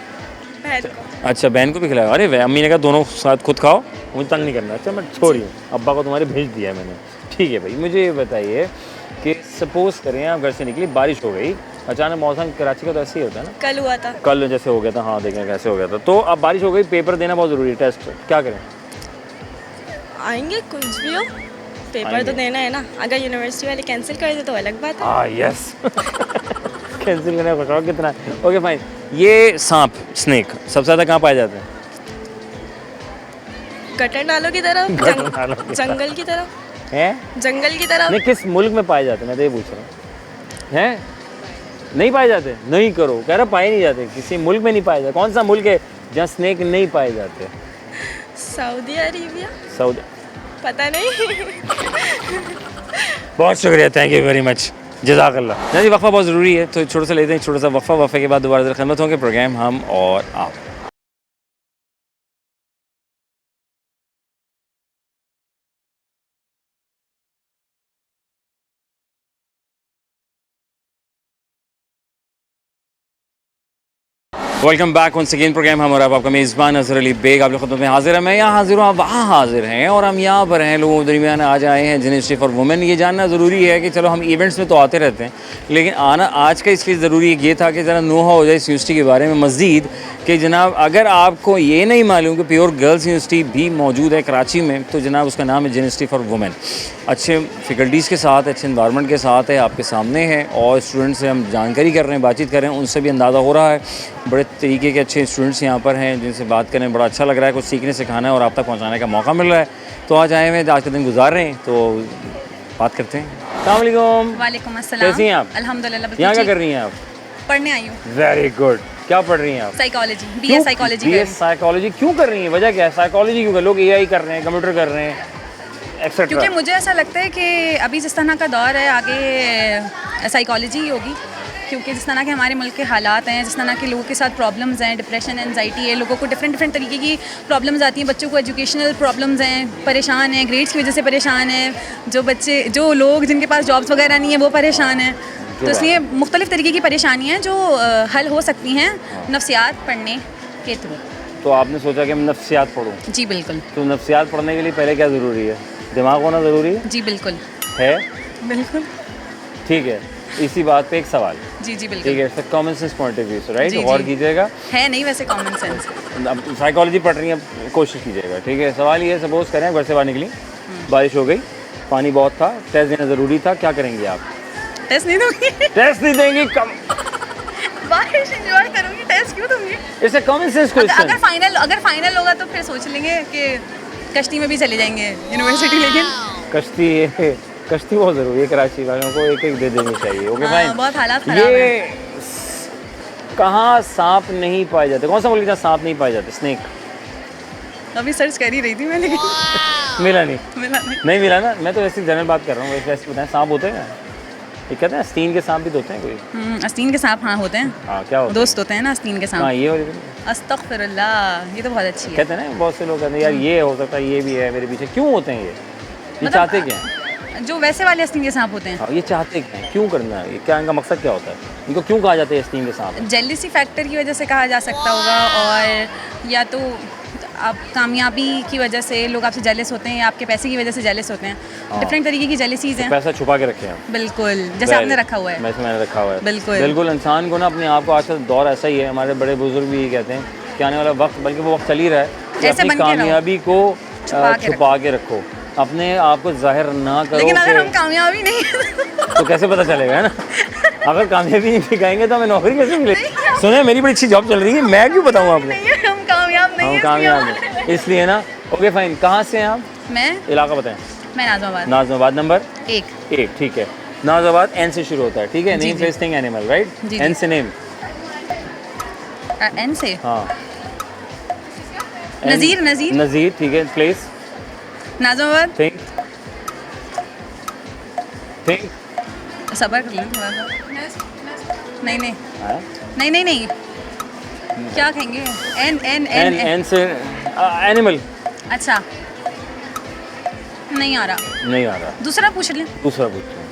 बहन को। अच्छा, बहन को भी खिलाया? अरे वे, अम्मी ने कहा दोनों साथ खुद खाओ, मुझे तंग नहीं करना। अच्छा मैं छोड़ी हूँ, अब्बा को तुम्हारे भेज दिया मैंने। ठीक है भाई, मुझे ये बताइए कि सपोज़ करें आप घर से निकली, बारिश हो गई अचानक, मौसम कराची का तो ऐसे ही होता है ना? कल हुआ था। कल जैसे हो गया था, हाँ देखें कैसे हो गया था। तो अब बारिश हो गई, पेपर देना बहुत ज़रूरी है, टेस्ट, क्या करें? आएंगे कुछ भी हो, पेपर आएंगे। तो देना है ना। अगर यूनिवर्सिटी वाले कैंसिल कर दे तो अलग बात है। हाँ यस, कैंसिल करने का शौक कितना है। Okay fine. ये सांप, स्नेक सबसे ज़्यादा कहाँ पाए जाते हैं? गटर नालों की तरफ, गटर नालों की जंगल की तरफ। हैं? जंगल की तरफ। नहीं, किस मुल्क में पाए जाते हैं, मैं तो ये पूछ रहा हूँ। हैं? नहीं पाए जाते? नहीं करो, कह रहा पाए नहीं जाते, किसी मुल्क में नहीं पाए जाते। कौन सा मुल्क है जहाँ स्नेक नहीं पाए जाते? Saudi Arabia. सऊदी, पता नहीं। बहुत शुक्रिया, थैंक यू वेरी मच, जज़ाकल्लाह। नहीं, वफ़ा बहुत ज़रूरी है, तो छोटा सा लेते हैं, छोटा सा वफ़ा। वफ़े के बाद दोबारा ज़रा खिदमत होंगे, प्रोग्राम हम और आप। Welcome back once again, program हम और आपका मेज़बान अज़हर अली बेग आप लोग खिदमत में हाजिर है। मैं यहाँ हाजिर हूँ, आप वहाँ हाजिर हैं, और हम यहाँ पर हैं, लोगों के दरमियान आज आए हैं यूनिवर्सिटी फॉर वुमेन। ये जानना ज़रूरी है कि चलो हम इवेंट्स में तो आते रहते हैं, लेकिन आना आज का इसलिए ज़रूरी ये था कि ज़रा नोहा हो जाए इस यूनिवर्सिटी के बारे में मज़ीद, कि जनाब अगर आपको ये नहीं मालूम कि प्योर गर्ल्स यूनिवर्सिटी भी मौजूद है कराची में, तो जनाब उसका नाम है यूनिवर्सिटी फॉर वुमेन। अच्छे फैकल्टीज़ के साथ, अच्छे इन्वायरमेंट के साथ है, आपके सामने है, और स्टूडेंट से हम जानकारी कर रहे हैं, बातचीत कर रहे हैं, उनसे भी अंदाज़ा हो रहा है बड़े तरीके के अच्छे स्टूडेंट्स यहाँ पर हैं जिनसे बात करें बड़ा अच्छा लग रहा है, कुछ सीखने सिखाना है और आप तक पहुँचाने का मौका मिल रहा है। तो आज आए हुए, आज का दिन गुजार रहे हैं, तो बात करते हैं। अस्सलाम वालेकुम। वालेकुम अस्सलाम। कैसी हैं आप? अल्हम्दुलिल्लाह। यहाँ क्या कर रही हैं आप? पढ़ने आई हूँ। Very good. क्या पढ़ रही हैं आप? Psychology, BA psychology. BA psychology क्यों कर रही हैं? वजह क्या है? साइकोलॉजी क्यों कर? लोग एआई कर रहे हैं, कंप्यूटर कर रहे हैं, एक्सेट्रा। क्योंकि मुझे ऐसा लगता है कि अभी जिस तरह का दौर है, आगे साइकोलॉजी ही होगी, क्योंकि जिस तरह के हमारे मुल्क के हालात हैं, जिस तरह के लोगों के साथ प्रॉब्लम्स हैं, डिप्रेशन, एंजाइटी है, लोगों को डिफरेंट तरीके की प्रॉब्लम्स आती हैं, बच्चों को एजुकेशनल प्रॉब्लम्स हैं, परेशान हैं, ग्रेड्स की वजह से परेशान हैं, जो लोग जिनके पास जॉब्स वगैरह नहीं है वो परेशान हैं। तो इसलिए मुख्तलिफ तरीके की परेशानियाँ हैं जो हल हो सकती हैं नफ्सियात पढ़ने के थ्रू। तो आपने सोचा कि मैं नफ्सियात पढ़ूँ? जी बिल्कुल। तो नफ्सियात पढ़ने के लिए पहले क्या ज़रूरी है? दिमाग होना ज़रूरी है? जी बिल्कुल है। बिल्कुल ठीक है, इसी बात पे एक सवाल। जी जी बिल्कुल। ठीक है, sir common sense point of view से, राइट, जी, गौर जी। कीजिएगा। है नहीं वैसे कॉमन सेंस। अब साइकोलॉजी पढ़ रही हैं, कोशिश कीजिएगा। ठीक है, सवाल ये है, सपोज करें घर से बाहर निकली, बारिश हो गई, पानी बहुत था, टेस्ट देना ज़रूरी था, क्या करेंगे आप? टेस्ट नहीं दूंगी। टेस्ट नहीं देंगी? कम बारिश एंजॉय करूंगी, टेस्ट क्यों दूंगी? It's a common sense question. अगर फाइनल होगा तो फिर सोच लेंगे कि कश्ती में भी चले जाएंगे यूनिवर्सिटी, लेकिन कश्ती बहुत ज़रूरी है, कराची वालों को एक दे देनी चाहिए। Okay fine. बहुत हालात खराब ये हैं। कहाँ सांप नहीं पाए जाते, कौन सा मुल्क जहाँ सांप नहीं पाए जाते? स्नेक। अभी सर्च कर ही रही थी मैं, लेकिन मिला नहीं। नहीं। मिला ना। मैं तो ऐसी जनरल बात कर रहा हूँ, वैसे बताएं सांप होते हैं? ये कहते हैं आस्तीन के सांप भी तो होते हैं कोई? आस्तीन के सांप हाँ होते हैं। हाँ क्या होते दोस्त होते हैं ना आस्तीन के हैं? हाँ सांप। ये वाली अस्तगफिरुल्लाह, ये तो बहुत अच्छी है। कहते हैं ना, बहुत से लोग कहते हैं यार ये हो सकता है, ये भी है मेरे पीछे। क्यों होते हैं ये मतलब चाहते क्या हैं? जो वैसे वाले आस्तीन के सांप होते हैं, हाँ ये चाहते क्या हैं, क्यों करना है, ये क्या इनका मकसद क्या होता है, इनको क्यों कहा जाता है आस्तीन के सांप? जेलिसी फैक्टर की वजह से कहा जा सकता होगा, और या तो आप कामयाबी की वजह से लोग आपसे जेलस होते हैं, या आपके पैसे की वजह से जेलस होते हैं। डिफरेंट तरीके की जेलसीज हैं। पैसा छुपा के रखे हैं। बिल्कुल, जैसे आपने रखा हुआ है। मैंने रखा हुआ है। बिल्कुल इंसान को ना अपने आप को, आजकल दौर ऐसा ही है, हमारे बड़े बुजुर्ग भी यही कहते हैं कि आने वाला वक्त, बल्कि वो वक्त चल ही रहा है कि ऐसे अपनी बन के रहो। कामयाबी को छुपा के रखो, अपने आप को जाहिर ना करो। लेकिन अगर कि- हम कामयाबी नहीं तो कैसे पता चलेगा, है ना? अगर कामयाबी नहीं दिखाएंगे तो हमें नौकरी कैसे मिलेगी? सुने, मेरी बड़ी अच्छी जॉब चल रही है, मैं क्यों बताऊँ आपको? हम कामयाब नहीं हम हैं, कामयाब हैं इसलिए ना। Okay fine. कहाँ से हैं आप? मैं इलाका बताएं। नाज़माबाद। नाज़माबाद। नंबर 1। ठीक है। नाज़माबाद एन से शुरू होता है, ठीक है? जी, नेम जी। Place thing animal, right? जी, एन जी। से नेम। एन से हाँ। नज़ीर। नज़ीर, ठीक है। प्लेस? नाज़माबाद। थिंक सबर कर लें थोड़ा सा। नहीं हाँ? नहीं, क्या कहेंगे? एन से एनिमल। अच्छा, नहीं आ रहा। नहीं आ रहा। दूसरा पूछ लें। दूसरा पूछते हैं।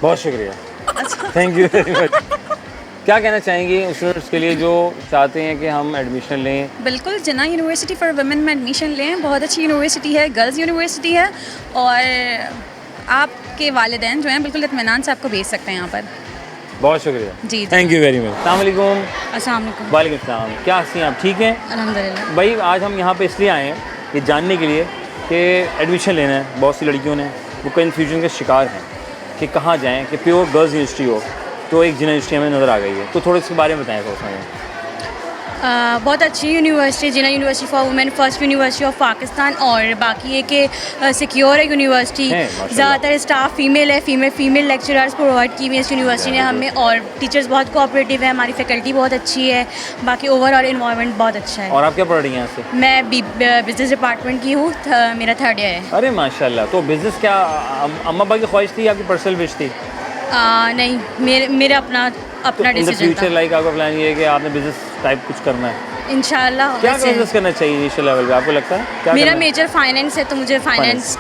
बहुत शुक्रिया, अच्छा, थैंक यू वेरी मच। क्या कहना चाहेंगे उन स्टूडेंट्स के लिए जो चाहते हैं कि हम एडमिशन लें? बिल्कुल, जिन्ना यूनिवर्सिटी फॉर वुमेन में एडमिशन लें। बहुत अच्छी यूनिवर्सिटी है, गर्ल्स यूनिवर्सिटी है, और आपके वालिदैन जो हैं बिल्कुल इत्मीनान से आपको भेज सकते हैं यहाँ पर। बहुत शुक्रिया जी। Thank you very much. अस्सलाम वालेकुम। अस्सलाम वालेकुम। वालेकुम सलाम। क्या हंसी आप ठीक हैं? अल्हम्दुलिल्लाह। भाई आज हम यहाँ पे इसलिए आए हैं ये जानने के लिए कि एडमिशन लेना है। बहुत सी लड़कियों ने वो कन्फ्यूजन के शिकार हैं कि कहाँ जाएँ, कि प्योर गर्ल्स यूनिवर्सिटी हो तो एक जिना यूनिवर्सिटी हमें नज़र आ गई है, तो थोड़ा इसके बारे में बताएं थोड़ा सा। बहुत अच्छी university, Jinnah university for women, first university of Pakistan, और बाकी है कि सिक्योर है यूनिवर्सिटी। ज़्यादातर स्टाफ फीमेल है, फीमेल लेक्चरर्स प्रोवाइड की हुई इस यूनिवर्सिटी ने हमें, और टीचर्स बहुत कोऑपरेटिव है, हमारी फैकल्टी बहुत अच्छी है, बाकी ओवरऑल इन्वायरमेंट बहुत अच्छा है। और आप क्या पढ़ रही हैं यहाँ से? मैं बिजनेस डिपार्टमेंट की हूँ, मेरा 3rd ईयर है। अरे माशाल्लाह। तो बिज़नेस क्या अम्मा अब्बा की ख्वाहिश थी, आपकी पर्सनल विश थी? नहीं, मेरा अपना डिसीजन फ्यूचर था। लाइक आपका प्लान ये है कि आपने बिजनेस टाइप कुछ करना है? इंशाल्लाह। क्या बिजनेस करना चाहिए इनिशियल लेवल पे, आपको लगता है क्या मेरा करना है? मेजर फाइनेंस है, तो मुझे फाइनेंस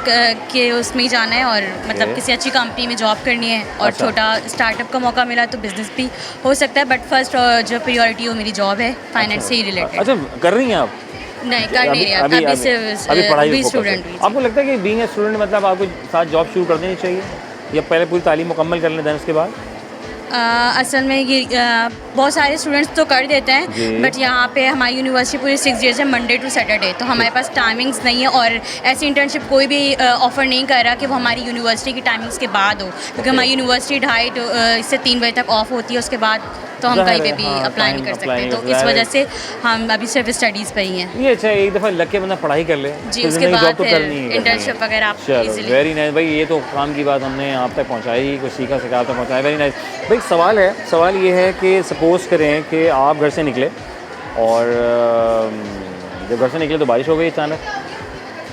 के उसमें ही जाना है, और मतलब किसी अच्छी कंपनी में जॉब करनी है, और अच्छा। छोटा स्टार्टअप का मौका मिला तो बिजनेस भी हो सकता है, बट फर्स्ट जो प्रायोरिटी हो मेरी जॉब है, फाइनेंस से ही रिलेटेड। अच्छा, कर रही हैं आप? नहीं, कर नहीं रहा, अभी पढ़ाई अभी पे स्टूडेंट focus है। हूँ। आपको लगता है कि बीइंग ए स्टूडेंट मतलब आपको साथ जॉब शुरू कर देनी चाहिए, या पहले पूरी तालीम मुकम्मल कर लें दें उसके बाद? असल में ये बहुत सारे स्टूडेंट्स तो कर देते जी। हैं, बट यहाँ पे हमारी यूनिवर्सिटी पूरी 6 डेज़ है, मंडे टू सैटरडे, तो हमारे पास टाइमिंग्स नहीं है, और ऐसी इंटर्नशिप कोई भी ऑफ़र नहीं कर रहा कि वो हमारी यूनिवर्सिटी की टाइमिंग्स के बाद हो, क्योंकि हमारी यूनिवर्सिटी 2:30 से 3 बजे तक ऑफ होती है, उसके बाद तो हम कहीं पे भी अप्लाई नहीं कर सकते, तो इस वजह से हम अभी सिर्फ स्टडीज़ पर ही हैं। ये अच्छा, एक दफ़ा लग के बंदा पढ़ाई कर ले, जी, फिर उसके ज़िंदगी बाद जॉब तो फिर करनी ही इंटर्नशिप वगैरह आप चलो इजीली। वेरी नाइस भाई, ये तो काम की बात हमने आप तक पहुंचाई, कुछ सीखा सिखा तक पहुंचाया। वेरी नाइस भाई। सवाल है, सवाल ये है कि सपोज़ करें कि आप घर से निकले, और जब घर से निकले तो बारिश हो गई अचानक,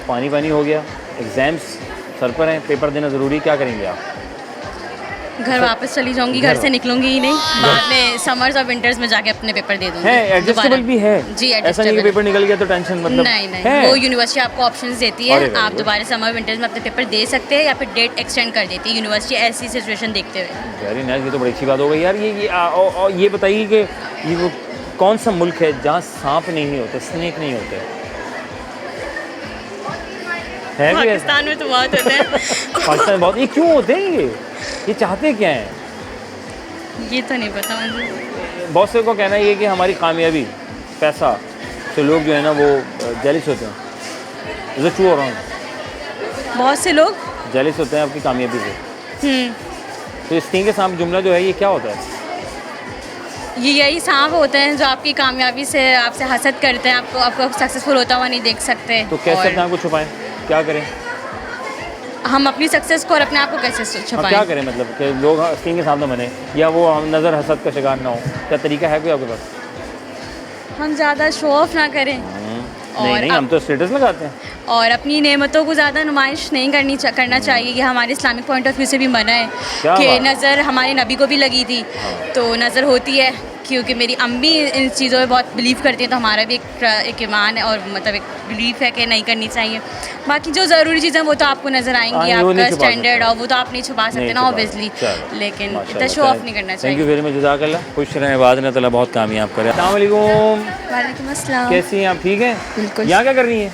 पानी हो गया, एग्ज़ाम्स सर पर हैं, पेपर देना ज़रूरी, क्या करेंगे आप? घर वापस चली जाऊंगी, घर से निकलूंगी ही नहीं, बाद में समर्स और विंटर्स में जाके अपने पेपर दे दूंगी। है एडजस्टेबल भी है? जी, ऐसा नहीं कि एडजस्टेबल। पेपर निकल गया तो टेंशन, मतलब नहीं, वो यूनिवर्सिटी आपको ऑप्शंस देती है, अरे very आप good। दोबारा समर विंटर्स में अपने पेपर दे सकते हैं, या फिर डेट एक्सटेंड कर देती है यूनिवर्सिटी, ऐसी सिचुएशन देखते हुए। वेरी नाइस, ये तो बड़ी अच्छी बात हो गई यार। ये बताइए कि ये वो कौन सा मुल्क है जहाँ सांप नहीं होते, स्नेक नहीं होते? है भी ऐसा? पाकिस्तान में तो बहुत होते हैं। पाकिस्तान में बहुत। ये क्यों होते हैं? ये चाहते क्या हैं? ये तो नहीं पता मुझे। बहुत से को कहना ये कि हमारी कामयाबी, पैसा, तो लोग जो है ना वो जेलिस होते हैं। इज इट ट्रू और रॉन्ग? बहुत से लोग जेलिस होते हैं आपकी कामयाबी से। तो इस तीन के साथ जुमला जो है ये क्या होता है? यही सांप होते हैं जो आपकी कामयाबी से आपसे हसद करते हैं, आपको सक्सेसफुल होता हुआ नहीं देख सकते। तो कैसे और अपने आप को छुपाएं, क्या करें? हम अपनी सक्सेस को और अपने आप को कैसे हम छुपाएं? क्या करें, मतलब कि लोग स्क्रीन के सामने बने या वो नज़र हसद का शिकार ना हो, क्या तरीका है कोई आपके पास? हम ज़्यादा शो ऑफ ना करें नहीं, हम तो स्टेटस लगाते हैं। और अपनी नेमतों को ज़्यादा नुमाइश नहीं करना चाहिए। ये हमारे इस्लामिक पॉइंट ऑफ व्यू से भी मना है क्या कि बात? नज़र हमारे नबी को भी लगी थी, तो नज़र होती है क्योंकि मेरी अम्मी इन चीज़ों में बहुत बिलीव करती हैं, तो हमारा भी एक ईमान है और मतलब एक बिलीफ है कि नहीं करनी चाहिए। बाकी जो ज़रूरी चीज़ें वो तो आपको नज़र आएंगी, हाँ, वो नहीं आपका छुपा स्टैंडर्ड सकते। और वो तो आप नहीं छुपा सकते ना ऑब्वियसली, लेकिन इतना शो ऑफ नहीं करना थैंक चाहिए। यू वेरी मच, जज़ाकल्लाह। खुश रहें, बाद में ताला बहुत कामयाब करें। अस्सलाम वालेकुम, वालेकुम अस्सलाम। कैसी हैं आप? ठीक हैं? बिल्कुल। यहाँ क्या कर रही हैं?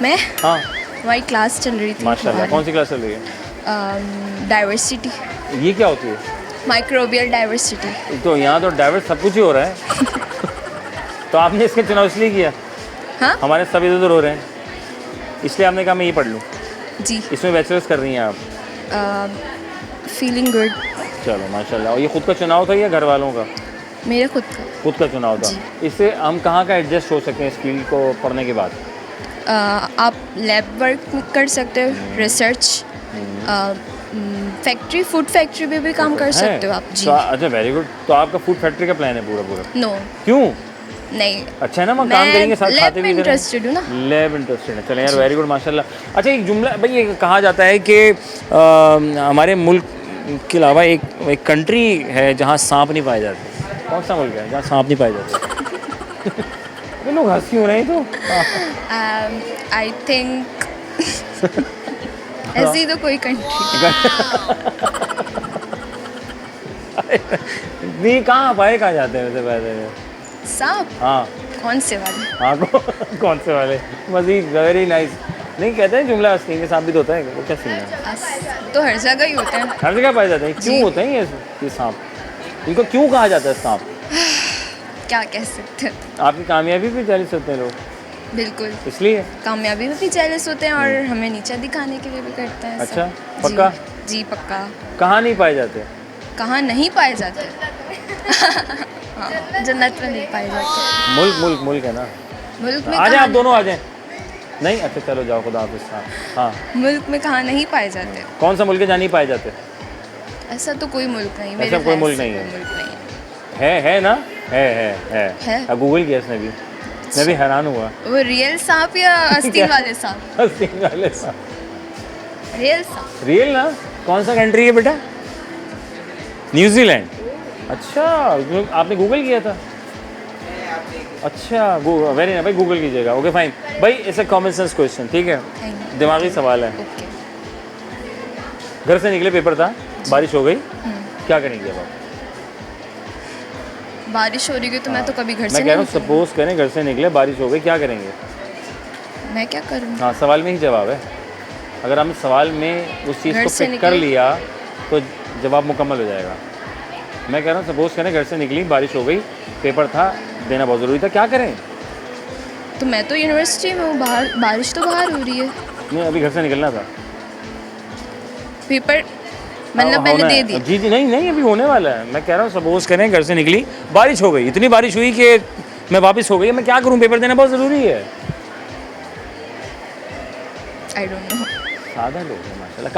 मैं हाँ हमारी क्लास चल रही थी। माशाल्लाह। कौन सी क्लास चल रही है? डाइवर्सिटी, ये क्या होती है? Microbial diversity. तो यहाँ तो डाइवर्स सब कुछ ही हो रहा है। तो आपने इसका चुनाव इसलिए किया? हाँ हमारे सब इधर उधर हो रहे हैं, इसलिए आपने कहा मैं ये पढ़ लूँ। जी। इसमें बैचलर्स कर रही हैं आप? Feeling good. चलो माशाल्लाह। और ये खुद का चुनाव था या घर वालों का? मेरा खुद का। खुद का चुनाव था। इससे हम कहाँ का एडजस्ट हो सकते हैं इस फील्ड को पढ़ने के बाद? आप लैब वर्क कर सकते हो, रिसर्च, फैक्ट्री, फूड फैक्ट्री में भी काम कर सकते हो आप। जी। तो अच्छा वेरी गुड। तो आपका फूड फैक्ट्री का प्लान है पूरा? नो, क्यों? नहीं। अच्छा है ना, हम काम करेंगे साथ, खाते भी इंटरेस्टेड हूँ ना। लैब इंटरेस्टेड है। चले यार, वेरी गुड माशाल्लाह। अच्छा, एक जुमला भाई, ये कहा जाता है कि हमारे मुल्क के अलावा एक कंट्री है जहाँ सांप नहीं पाए जाते। कौन सा मुल्क है जहाँ सांप नहीं पाए जाते? ये लोग हंस क्यों रहे हैं? तो आई थिंक ऐसी तो कोई कंट्री नहीं, कहाँ पाए कहाँ जाते हैं वैसे पहले? सांप? हाँ कौन से वाले? हाँ कौन से वाले? मजीद वेरी नाइस। नहीं कहते हैं जुमला हंसने के सांप भी तो होता है, वो क्या सीन है? तो हर जगह ही होते हैं। हर जगह पाए जाते हैं। क्यों होते हैं ये सांप? इनको क्यों कहा जाता है सांप? क्या कह सकते हैं। आपकी कामयाबी भी जेलस होते हैं लोग? बिल्कुल, इसलिए कामयाबी में भी जेलस होते हैं और हमें नीचा दिखाने के लिए भी करते हैं। अच्छा, सब। पक्का? जी पक्का। कहाँ नहीं पाए जाते? कहाँ नहीं पाए जाते? हाँ, जन्नत में नहीं पाए जाते। मुल्क है ना। मुल्क में आ जाए, कहाँ आप दोनों आ जाएं। नहीं, अच्छा चलो जाओ, खुदा हाफिज़। हाँ, मुल्क में कहाँ नहीं पाए जाते? कौन सा मुल्क है जहाँ नहीं पाए जाते? ऐसा तो कोई मुल्क नहीं। ऐसा कोई मुल्क नहीं है। मुल्क नहीं है। है ना? है। गूगल किया इसने भी, मैं भी हैरान हुआ। वो रियल सांप या आस्तीन वाले सांप? आस्तीन वाले सांप। रियल सांप। रियल ना? कौन सा कंट्री है बेटा? न्यूजीलैंड। अच्छा, आपने गूगल किया था? अच्छा, वेरी नाइस भाई, गूगल कीजिएगा। ओके फाइन भाई, it's a common sense question, ठीक है? दिमागी सवाल है। घर से निकले, पेपर था, बारिश हो गई, क्या करेंगे अब आप? बारिश हो रही है तो मैं तो कभी घर से मैं कह रहा हूँ, नहीं सपोज करें घर से निकले, बारिश हो गई, क्या करेंगे? निकलूँ। मैं क्या करूँ? हाँ, सवाल में ही जवाब है। अगर हमने सवाल में उस चीज़ घर को से पिक कर निकले। लिया तो जवाब मुकम्मल हो जाएगा। मैं कह रहा हूँ, सपोज करें घर से निकली, बारिश हो गई, पेपर था, देना बहुत ज़रूरी था, क्या करें? तो मैं तो यूनिवर्सिटी में हूँ, बाहर बारिश तो बाहर हो रही है। नहीं, अभी घर से निकलना था। पेपर मतलब मैंने होना दे है। दिया। जी नहीं, अभी होने वाला है। मैं कह रहा हूँ, सपोज करें घर से निकली, बारिश हो गई, इतनी बारिश हुई कि मैं वापस हो गई, मैं क्या करूँ? पेपर देना बहुत ज़रूरी है। आई डोंट नो। सादा लोग हैं माशाल्लाह।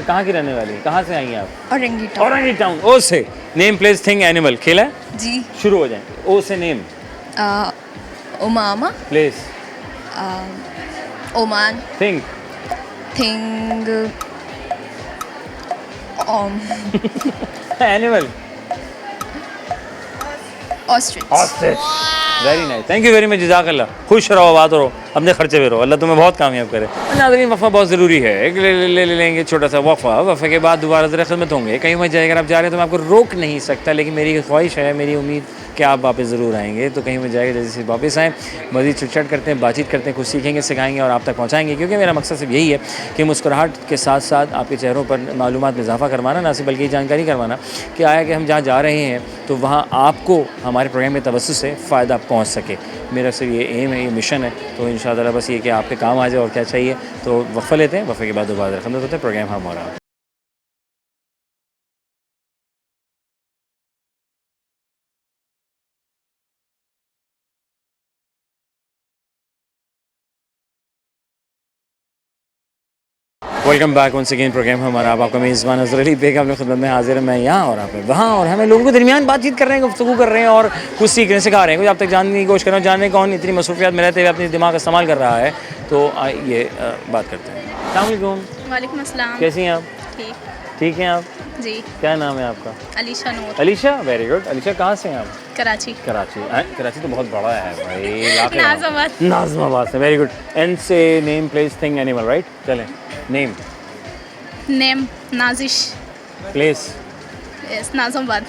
कहाँ की रहने वाली? कहाँ से आई हैं आप? औरंगी टाउन। औरंगी टाउन। ओ से नेम प्लेस थिंग एनिमल खेला है? जी। शुरू हो जाए। ओ से name Omama, place Oman, thing thing, animal ostrich. Ostrich. Very nice, thank you very much, जज़ाकल्लाह। खुश रहो, आबाद रहो, अपने खर्चे पे रहो, अल्लाह तुम्हें बहुत कामयाब करे। नाज़रीन, वफ़ा बहुत ज़रूरी है। एक ले लेंगे छोटा सा वफ़ा के बाद दोबारा ज़रा खिदमत होंगे। कहीं मत जाएगा, आप जा रहे हैं तो मैं आपको रोक नहीं सकता, लेकिन मेरी ख्वाहिश है, मेरी उम्मीद कि आप वापस ज़रूर आएंगे। तो कहीं मत जाएगा, जैसे वापस आएँ, मज़ीद चिट करते हैं, बातचीत करते हैं, कुछ सीखेंगे, सिखाएंगे और आप तक पहुँचाएंगे। क्योंकि मेरा मकसद सिर्फ यही है कि मुस्कुराहट के साथ साथ आपके चेहरों पर मालूमात में इजाफा करवाना, ना सिर्फ बल्कि ये जानकारी करवाना कि आया कि हम जहाँ जा रहे हैं तो वहाँ आपको हमारे प्रोग्राम के तवज्जुह से फ़ायदा पहुँच सके। मेरा सिर्फ ये एम है, ये मिशन है। तो इंशाअल्लाह बस ये कि आपके काम आ जाए, और क्या चाहिए। तो वफ़ा लेते हैं, वफ़े के बाद दोबारा खत्म होते हैं, प्रोग्राम हमारा। Welcome back once again program हमारा। अब आपका मेज़बान अज़र अली बेग अपने खिदमत में हाजिर है। मैं यहाँ और आप वहाँ, और हमें लोगों के दरमियान बातचीत कर रहे हैं, गुफ्तगू कर रहे हैं और कुछ सीख रहे हैं, सिखा रहे हैं, कुछ आप तक जानने की कोशिश कर रहे हैं, जानने कौन इतनी मसरूफियात में रहते हुए अपने दिमाग का इस्तेमाल कर रहा है। तो आइए बात करते हैं। अस्सलाम वालेकुम। वालेकुम अस्सलाम। कैसी हैं आप? ठीक ठीक हैं आप? जी। क्या नाम है आपका? अलीशा नूर। Alisha, very good. अलीशा कहाँ से हैं आप? कराची। कराची। कराची तो बहुत बड़ा है भाई। नाज़माबाद। नाज़माबाद से, वेरी गुड। एंड से name place thing animal, right? चलें, name name Nazish. Place yes Nazimabad.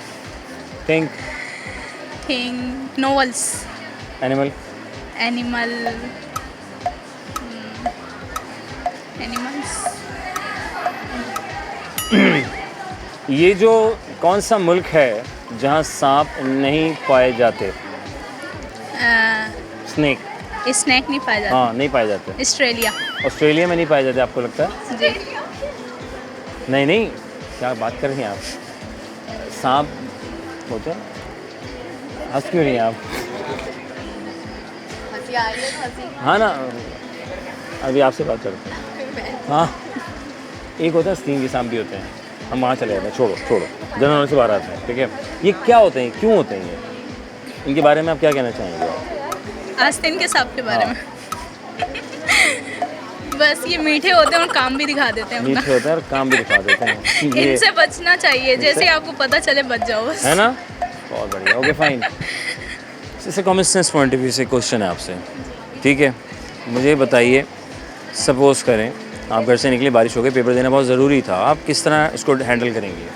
Thing thing novels. Animal animal animals. ये जो कौन सा मुल्क है जहाँ सांप नहीं पाए जाते? स्नेक। स्नैक नहीं पाया जाता। हाँ, नहीं पाए जाते। ऑस्ट्रेलिया। ऑस्ट्रेलिया में नहीं पाए जाते, आपको लगता है? जी। नहीं नहीं, क्या बात कर रही हैं आप? सांप होते हैं? हंस क्यों रही हैं आप? हाँ ना, अभी आपसे बात करते हैं। हाँ, एक होता है स्टीम के सांप भी होते हैं, हम वहाँ चले जाते हैं। छोड़ो छोड़ो, जनरल से बाहर आते हैं, ठीक है? ये क्या होते हैं, क्यों होते हैं ये? इनके बारे में आप क्या कहना चाहेंगे? आस्तीन के सांप के बारे में बस ये मीठे होते हैं और काम भी दिखा देते हैं अपना। मीठे होते हैं और काम भी दिखा देते हैं। ये इनसे बचना चाहिए, जैसे आपको पता चले बच जाओ बस। है ना? बहुत बढ़िया, ओके फाइन। जैसे common sense point of view से क्वेश्चन है आपसे, ठीक है? मुझे बताइए, सपोज करें आप घर से निकले, बारिश हो गई, पेपर देना बहुत ज़रूरी था, आप किस तरह इसको हैंडल करेंगे?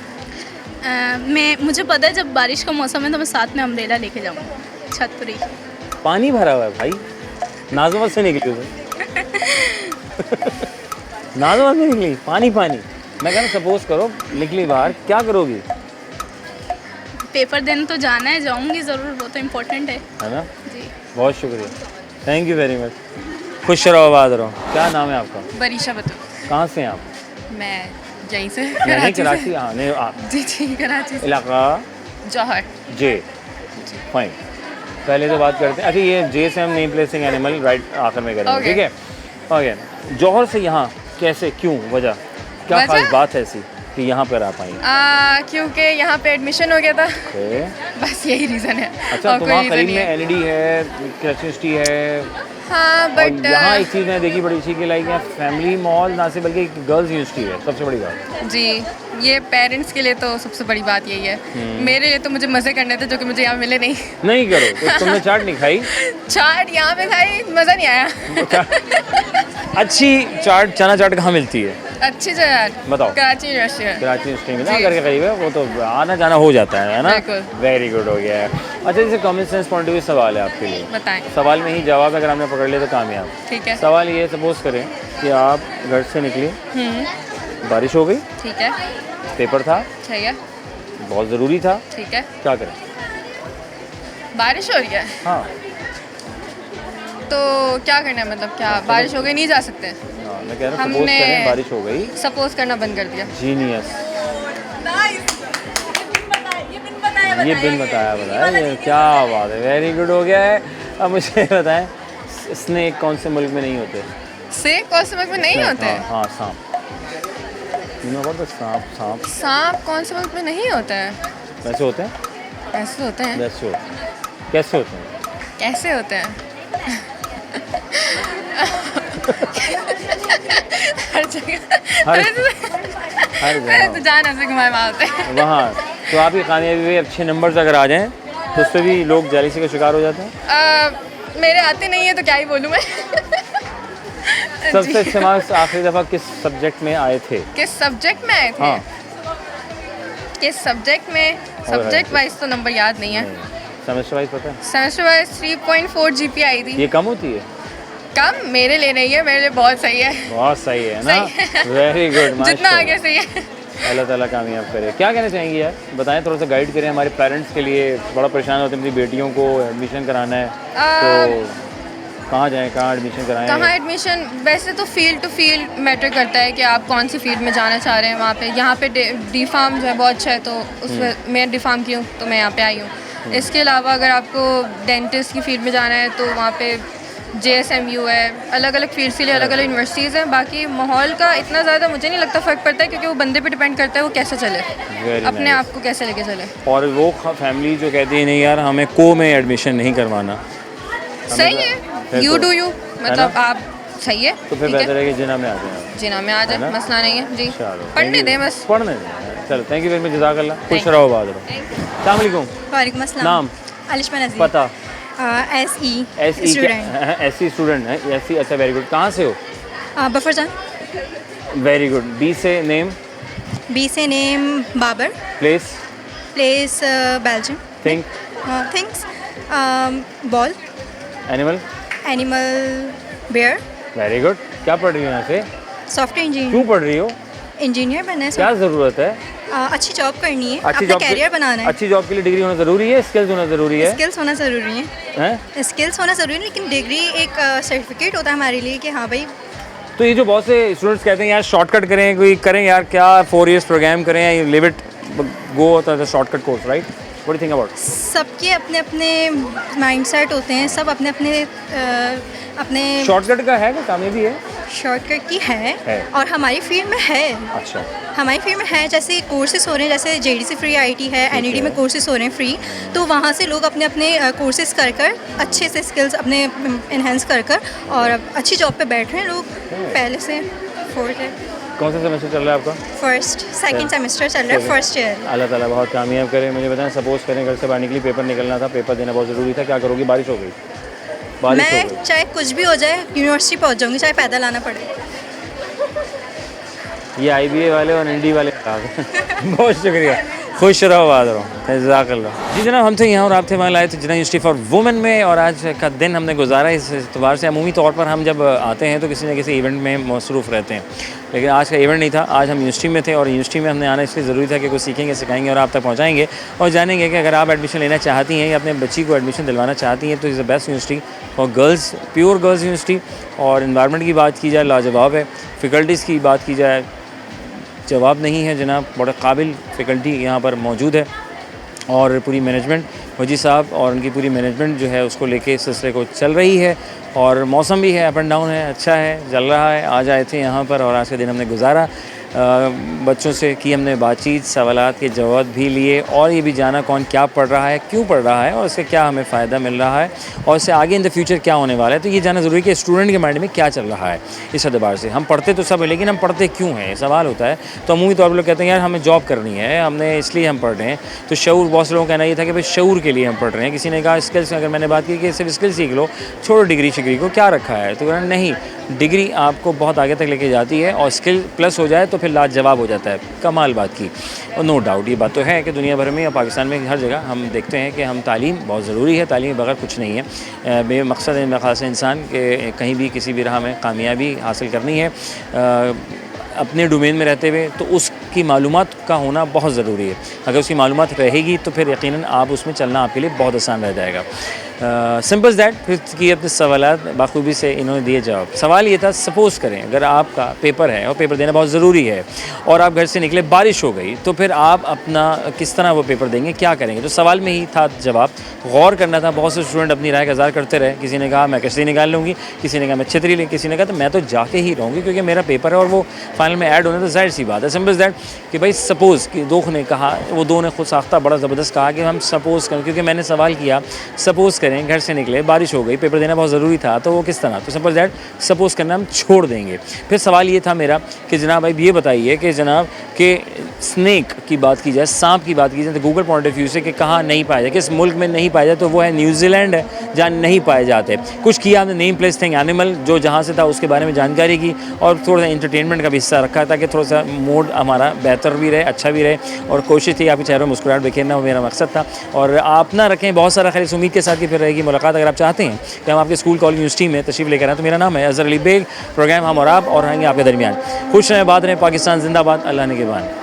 मुझे पता है जब बारिश का मौसम है तो मैं साथ में अम्ब्रेला लेके जाऊँगी, छतरी। पानी भरा हुआ है भाई, नाज़माबाद से निकली हो? नाज़माबाद से निकली, पानी पानी। मैं कह रहा सपोज करो निकली बाहर, क्या करोगी? पेपर देने तो जाना है, जाऊँगी ज़रूर, वो तो इम्पोर्टेंट है ना? जी। बहुत शुक्रिया, थैंक यू वेरी मच। खुश रहो, आबाद रहो। क्या नाम है आपका? बरीशा बतो। कहाँ से हैं आप? मैं यहीं से नहीं, कराची। हाँ, नहीं आप जी जी कराची से। इलाका जौहर। जे, फाइन। पहले तो बात करते हैं, अच्छा ये जे से हम नेम प्लेसिंग एनिमल राइट आखिर में करेंगे, ठीक है? ओके, जौहर से यहाँ कैसे, क्यों, वजह क्या खास बात है ऐसी कि यहाँ पर आप आई? क्योंकि यहाँ पे एडमिशन हो गया था, ओके। बस यही रीज़न है। अच्छा, तो वहाँ करीब में एनडी है, कराची यूनिवर्सिटी है। हाँ, बट यहाँ एक चीज़ मैंने देखी बड़ी अच्छी कि लाइक यहाँ फैमिली मॉल ना सिर्फ बल्कि गर्ल्स यूनिवर्सिटी है, सबसे बड़ी बात। जी, ये पेरेंट्स के लिए तो सबसे बड़ी बात यही है। मेरे लिए तो मुझे मज़े करने थे जो कि मुझे यहाँ मिले नहीं। नहीं करो तो तुमने चाट नहीं खाई? चाट यहाँ पे खाई, मज़ा नहीं आया। अच्छी चाट, चना चाट कहाँ मिलती है? अच्छी जगह बताओ। कराची यूनिवर्सिटी है। कराची यूनिवर्सिटी में ना, घर के करीब है, वो तो आना जाना हो जाता है ना? बिल्कुल। वेरी गुड, हो गया है। अच्छा, जैसे common sense point of view सवाल है आपके लिए, बताएं। सवाल में ही जवाब अगर आपने पकड़ लिया तो कामयाब। ठीक है। सवाल ये, सपोज करें कि आप घर से निकली, बारिश हो गई, ठीक है। पेपर था, ठीक है। बहुत ज़रूरी था, ठीक है। क्या करें? बारिश हो रही है हाँ, तो क्या करना है, मतलब क्या बारिश हो गई नहीं जा सकते? हाँ, मैं कह रहा हूँ सपोज हमने- करें बारिश हो गई, सपोज करना बंद कर दिया। जीनियस। ये बिन बताया ये क्या बात है, वेरी गुड, हो गया है। अब मुझे बताएं, स्नेक कौन से मुल्क में नहीं होते? सेब कौन से मुल्क में नहीं होते? हाँ, सांप। सांप सांप सांप कौन से मुल्क में नहीं होता है? वैसे होते हैं, ऐसे होते हैं। वैसे होते हैं, कैसे होते हैं? कैसे होते हैं? हर जगह हर तो जगह जान ऐसे घुमाए मारते हैं। वहाँ। तो आपकी कामयाबी में अच्छे नंबर्स अगर आ जाएं तो उस पर भी लोग जेलसी का शिकार हो जाते हैं। मेरे आते नहीं है तो क्या ही बोलूँ मैं। सबसे अच्छे मार्क्स आखिरी दफ़ा किस सब्जेक्ट में आए थे? किस सब्जेक्ट में आए थे? हाँ, किस सब्जेक्ट में? सब्जेक्ट वाइज तो नंबर याद नहीं है। सेमेस्टर वाइज पता है? सेमेस्टर वाइज 3.4 GPA आई थी। ये कम होती है? कम मेरे लिए नहीं है, मेरे लिए बहुत सही है। बहुत सही है ना? सही वेरी गुड, जितना आगे सही है। अल्लाह ताला कामयाब करे। क्या कहना चाहेंगी यार, बताएं, थोड़ा सा गाइड करें हमारे पेरेंट्स के लिए, बड़ा परेशान होते हैं, मेरी बेटियों को एडमिशन कराना है तो कहाँ जाएं, कहाँ एडमिशन कराएं? कहाँ एडमिशन, वैसे तो फील्ड टू फील्ड मैटर करता है कि आप कौन सी फील्ड में जाना चाह रहे हैं। वहाँ पे, यहाँ पे डी फार्म जो है बहुत अच्छा है, तो उसमें मैं डी फार्म की हूँ तो मैं यहाँ पे आई हूँ। इसके अलावा अगर आपको डेंटिस्ट की फील्ड में जाना है तो वहाँ पे JSMU है, अलग अलग फील्ड्स के लिए अलग अलग यूनिवर्सिटीज़ हैं। बाकी माहौल का इतना ज़्यादा मुझे नहीं लगता फ़र्क पड़ता है, क्योंकि वो बंदे पे डिपेंड करता है वो कैसे चले, अपने आप को कैसे लेके चले। और वो फैमिली जो कहती है नहीं यार हमें को में एडमिशन नहीं करवाना, सही है, यू डू यू, मतलब आप सही है, तो फिर बेहतर है कि जिना में आ जाए, जिना में आ जाए, मसला नहीं है जी, चलो पढ़ने दें बस, पढ़ने दें। चलो थैंक यू वेरी मच, जज़ाकल्लाह, खुश रहो, आबाद रहो। अस्सलाम वालेकुम। वालेकुम अस्सलाम। नाम? अलिशमा नज़ीर। पता? SE स्टूडेंट है, SE, अच्छा वेरी गुड। कहाँ से हो? बफरजान। Very good. B से नेम? B से name Babar. Place? Belgium. Things ball. Animal bear. Very good. क्या पढ़ रही हो यहाँ से? Software engineer. क्यों पढ़ रही हो? इंजीनियर बनना है। क्या ज़रूरत है? अच्छी जॉब करनी है, अपना कैरियर बनाना है। अच्छी जॉब के लिए डिग्री होना ज़रूरी है, स्किल्स होना ज़रूरी है? स्किल्स होना ज़रूरी है, स्किल्स होना ज़रूरी है, लेकिन डिग्री एक सर्टिफिकेट होता है हमारे लिए कि हाँ भाई। तो ये जो बहुत से स्टूडेंट्स कहते हैं यार शॉर्टकट करें, कोई करें यार क्या 4 इयर्स प्रोग्राम करें या लिव इट गो होता है shortcut course, right? What do you think about? सबके अपने अपने माइंडसेट होते हैं, सब अपने अपने शॉर्टकट का है, कामयाबी है? शॉर्टकट की है और हमारी फील्ड में है। अच्छा, हमारी फील्ड में है, जैसे कोर्सेज हो रहे हैं, जैसे JDC फ्री IT है, NED में कोर्सेज हो रहे हैं फ्री, तो वहाँ से लोग अपने अपने कोर्सेज कर अच्छे से स्किल्स अपने इन्हेंस कर और अच्छी जॉब पे बैठ रहे हैं लोग पहले से। 4th है। कौन सा सेमेस्टर चल रहा है आपका? फर्स्ट सेकंड सेमेस्टर चल रहा है, फर्स्ट ईयर। अल्लाह ताला बहुत कामयाब करे। मुझे बताएं, सपोज करें घर से बाहर निकली, पेपर निकलना था, पेपर देना बहुत ज़रूरी था, क्या करोगी? बारिश हो गई, मैं चाहे कुछ भी हो जाए यूनिवर्सिटी पहुंच जाऊंगी, चाहे पैदल आना पड़े। ये IBA वाले और ND वाले बहुत शुक्रिया, खुश रहो, आबाद रहो, जज़ाकल्लाह। जी जनाब, हम थे यहाँ और आप थे वहाँ लाए थे जिना यूनिवर्सिटी फॉर वुमेन में, और आज का दिन हमने गुजारा इस एतबार से। अमूमी तौर पर हम जब आते हैं तो किसी न किसी इवेंट में मसरूफ़ रहते हैं, लेकिन आज का इवेंट नहीं था। आज हम यूनिवर्सिटी में थे और यूनिवर्सिटी में हमने आना इसलिए ज़रूरी था कि कुछ सीखेंगे, सिखाएंगे और आप तक पहुँचाएंगे और जानेंगे कि अगर आप एडमिशन लेना चाहती हैं या अपने बच्ची को एडमिशन दिलवाना चाहती हैं तो is the best university for girls, pure girls university. और इन्वायरमेंट की बात की जाए लाजवाब है, फ़ैकल्टीज़ की बात की जाए जवाब नहीं है जनाब, बड़ा काबिल फ़ैकल्टी यहाँ पर मौजूद है और पूरी मैनेजमेंट वजी साहब और उनकी पूरी मैनेजमेंट जो है उसको लेके इस सिलसिले को चल रही है। और मौसम भी है, अप एंड डाउन है, अच्छा है, चल रहा है। आज आए थे यहाँ पर और आज का दिन हमने गुजारा, बच्चों से की हमने बातचीत, सवालात के जवाब भी लिए और ये भी जाना कौन क्या पढ़ रहा है, क्यों पढ़ रहा है और उससे क्या हमें फ़ायदा मिल रहा है और इससे आगे इन द फ्यूचर क्या होने वाला है। तो ये जानना ज़रूरी है कि स्टूडेंट के माइंड में क्या चल रहा है इस एतबार से। हम पढ़ते तो सब है, लेकिन हम पढ़ते क्यों हैं, सवाल होता है। तो अमूमी तौर पर लोग कहते हैं यार हमें जॉब करनी है, हमने इसलिए हम पढ़ रहे हैं। तो शऊर, बहुत से लोगों का कहना ये था कि भाई शऊर के लिए हम पढ़ रहे हैं। किसी ने कहा स्किल्स, अगर मैंने बात की कि सिर्फ स्किल सीख लो, छोड़ो डिग्री शिग्री को, क्या रखा है? तो नहीं, डिग्री आपको बहुत आगे तक लेके जाती है और स्किल प्लस हो जाए तो फिर लाजवाब हो जाता है। कमाल बात की, और नो डाउट ये बात तो है कि दुनिया भर में या पाकिस्तान में हर जगह हम देखते हैं कि हम तालीम बहुत ज़रूरी है, तालीम बगैर कुछ नहीं है। बेमकसद है ख़ास इंसान के कहीं भी किसी भी राह में कामयाबी हासिल करनी है अपने डोमेन में रहते हुए, तो उसकी मालूमात का होना बहुत ज़रूरी है। अगर उसकी मालूमात रहेगी तो फिर यकीनन आप उसमें चलना आपके लिए बहुत आसान रह जाएगा। Simple that. फिर कि अपने सवालात बाखूबी से इन्होंने दिए जवाब। सवाल ये था, सपोज़ करें अगर आपका पेपर है और पेपर देना बहुत ज़रूरी है और आप घर से निकले, बारिश हो गई, तो फिर आप अपना किस तरह वो पेपर देंगे, क्या करेंगे? तो सवाल में ही था जवाब, गौर करना था। बहुत से स्टूडेंट अपनी राय का इज़हार करते रहे। किसी ने कहा मैं कश्ती निकाल लूँगी, किसी ने कहा मैं छतरी ले, किसी ने कहा तो मैं तो जाके ही रहूँगी क्योंकि मेरा पेपर है और वो फाइनल में ऐड होना, तो जाहिर सी बात है। सिंपल दैट कि भाई सपोज़ कि दो ने कहा, वो दो ने खुद साख्ता बड़ा ज़बरदस्त कहा कि हम सपोज़ करें, क्योंकि मैंने सवाल किया सपोज़ करें घर से निकले, बारिश हो गई, पेपर देना बहुत ज़रूरी था, तो वो किस तरह? तो सिंपल दैट सपोज़ करना हम छोड़ देंगे। फिर सवाल ये था मेरा कि जनाब भाई ये बताइए कि जनाब कि स्नेक की बात की जाए, सांप की बात की जाए, तो गूगल पॉइंट ऑफ व्यू से कि कहाँ नहीं पाया जाए, किस मुल्क में नहीं पाया जाए, तो वो है न्यूजीलैंड है जहाँ नहीं पाए जाते। कुछ किया हमने, नेम प्लेस थिंग एनिमल जो जहाँ से था उसके बारे में जानकारी की और थोड़ा सा इंटरटेनमेंट का भी हिस्सा रखा ताकि थोड़ा सा मूड हमारा बेहतर भी रहे, अच्छा भी रहे। और कोशिश थी आपके चेहरों में मुस्कुराहट बिखेरना, वो मेरा मकसद था। और आप ना रखें बहुत सारा खैर, इस उम्मीद के साथ कि फिर रहेगी मुलाकात। अगर आप चाहते हैं कि हम आपके स्कूल कॉलेज यूनिवर्सिटी में तशरीफ़ लेकर आएँ तो मेरा नाम है अज़हर अली बेग, प्रोग्राम हम और आप और रहेंगे आपके दरमियान। खुश रहें, बात रहें, पाकिस्तान जिंदाबाद, अल्लाह ने के बान।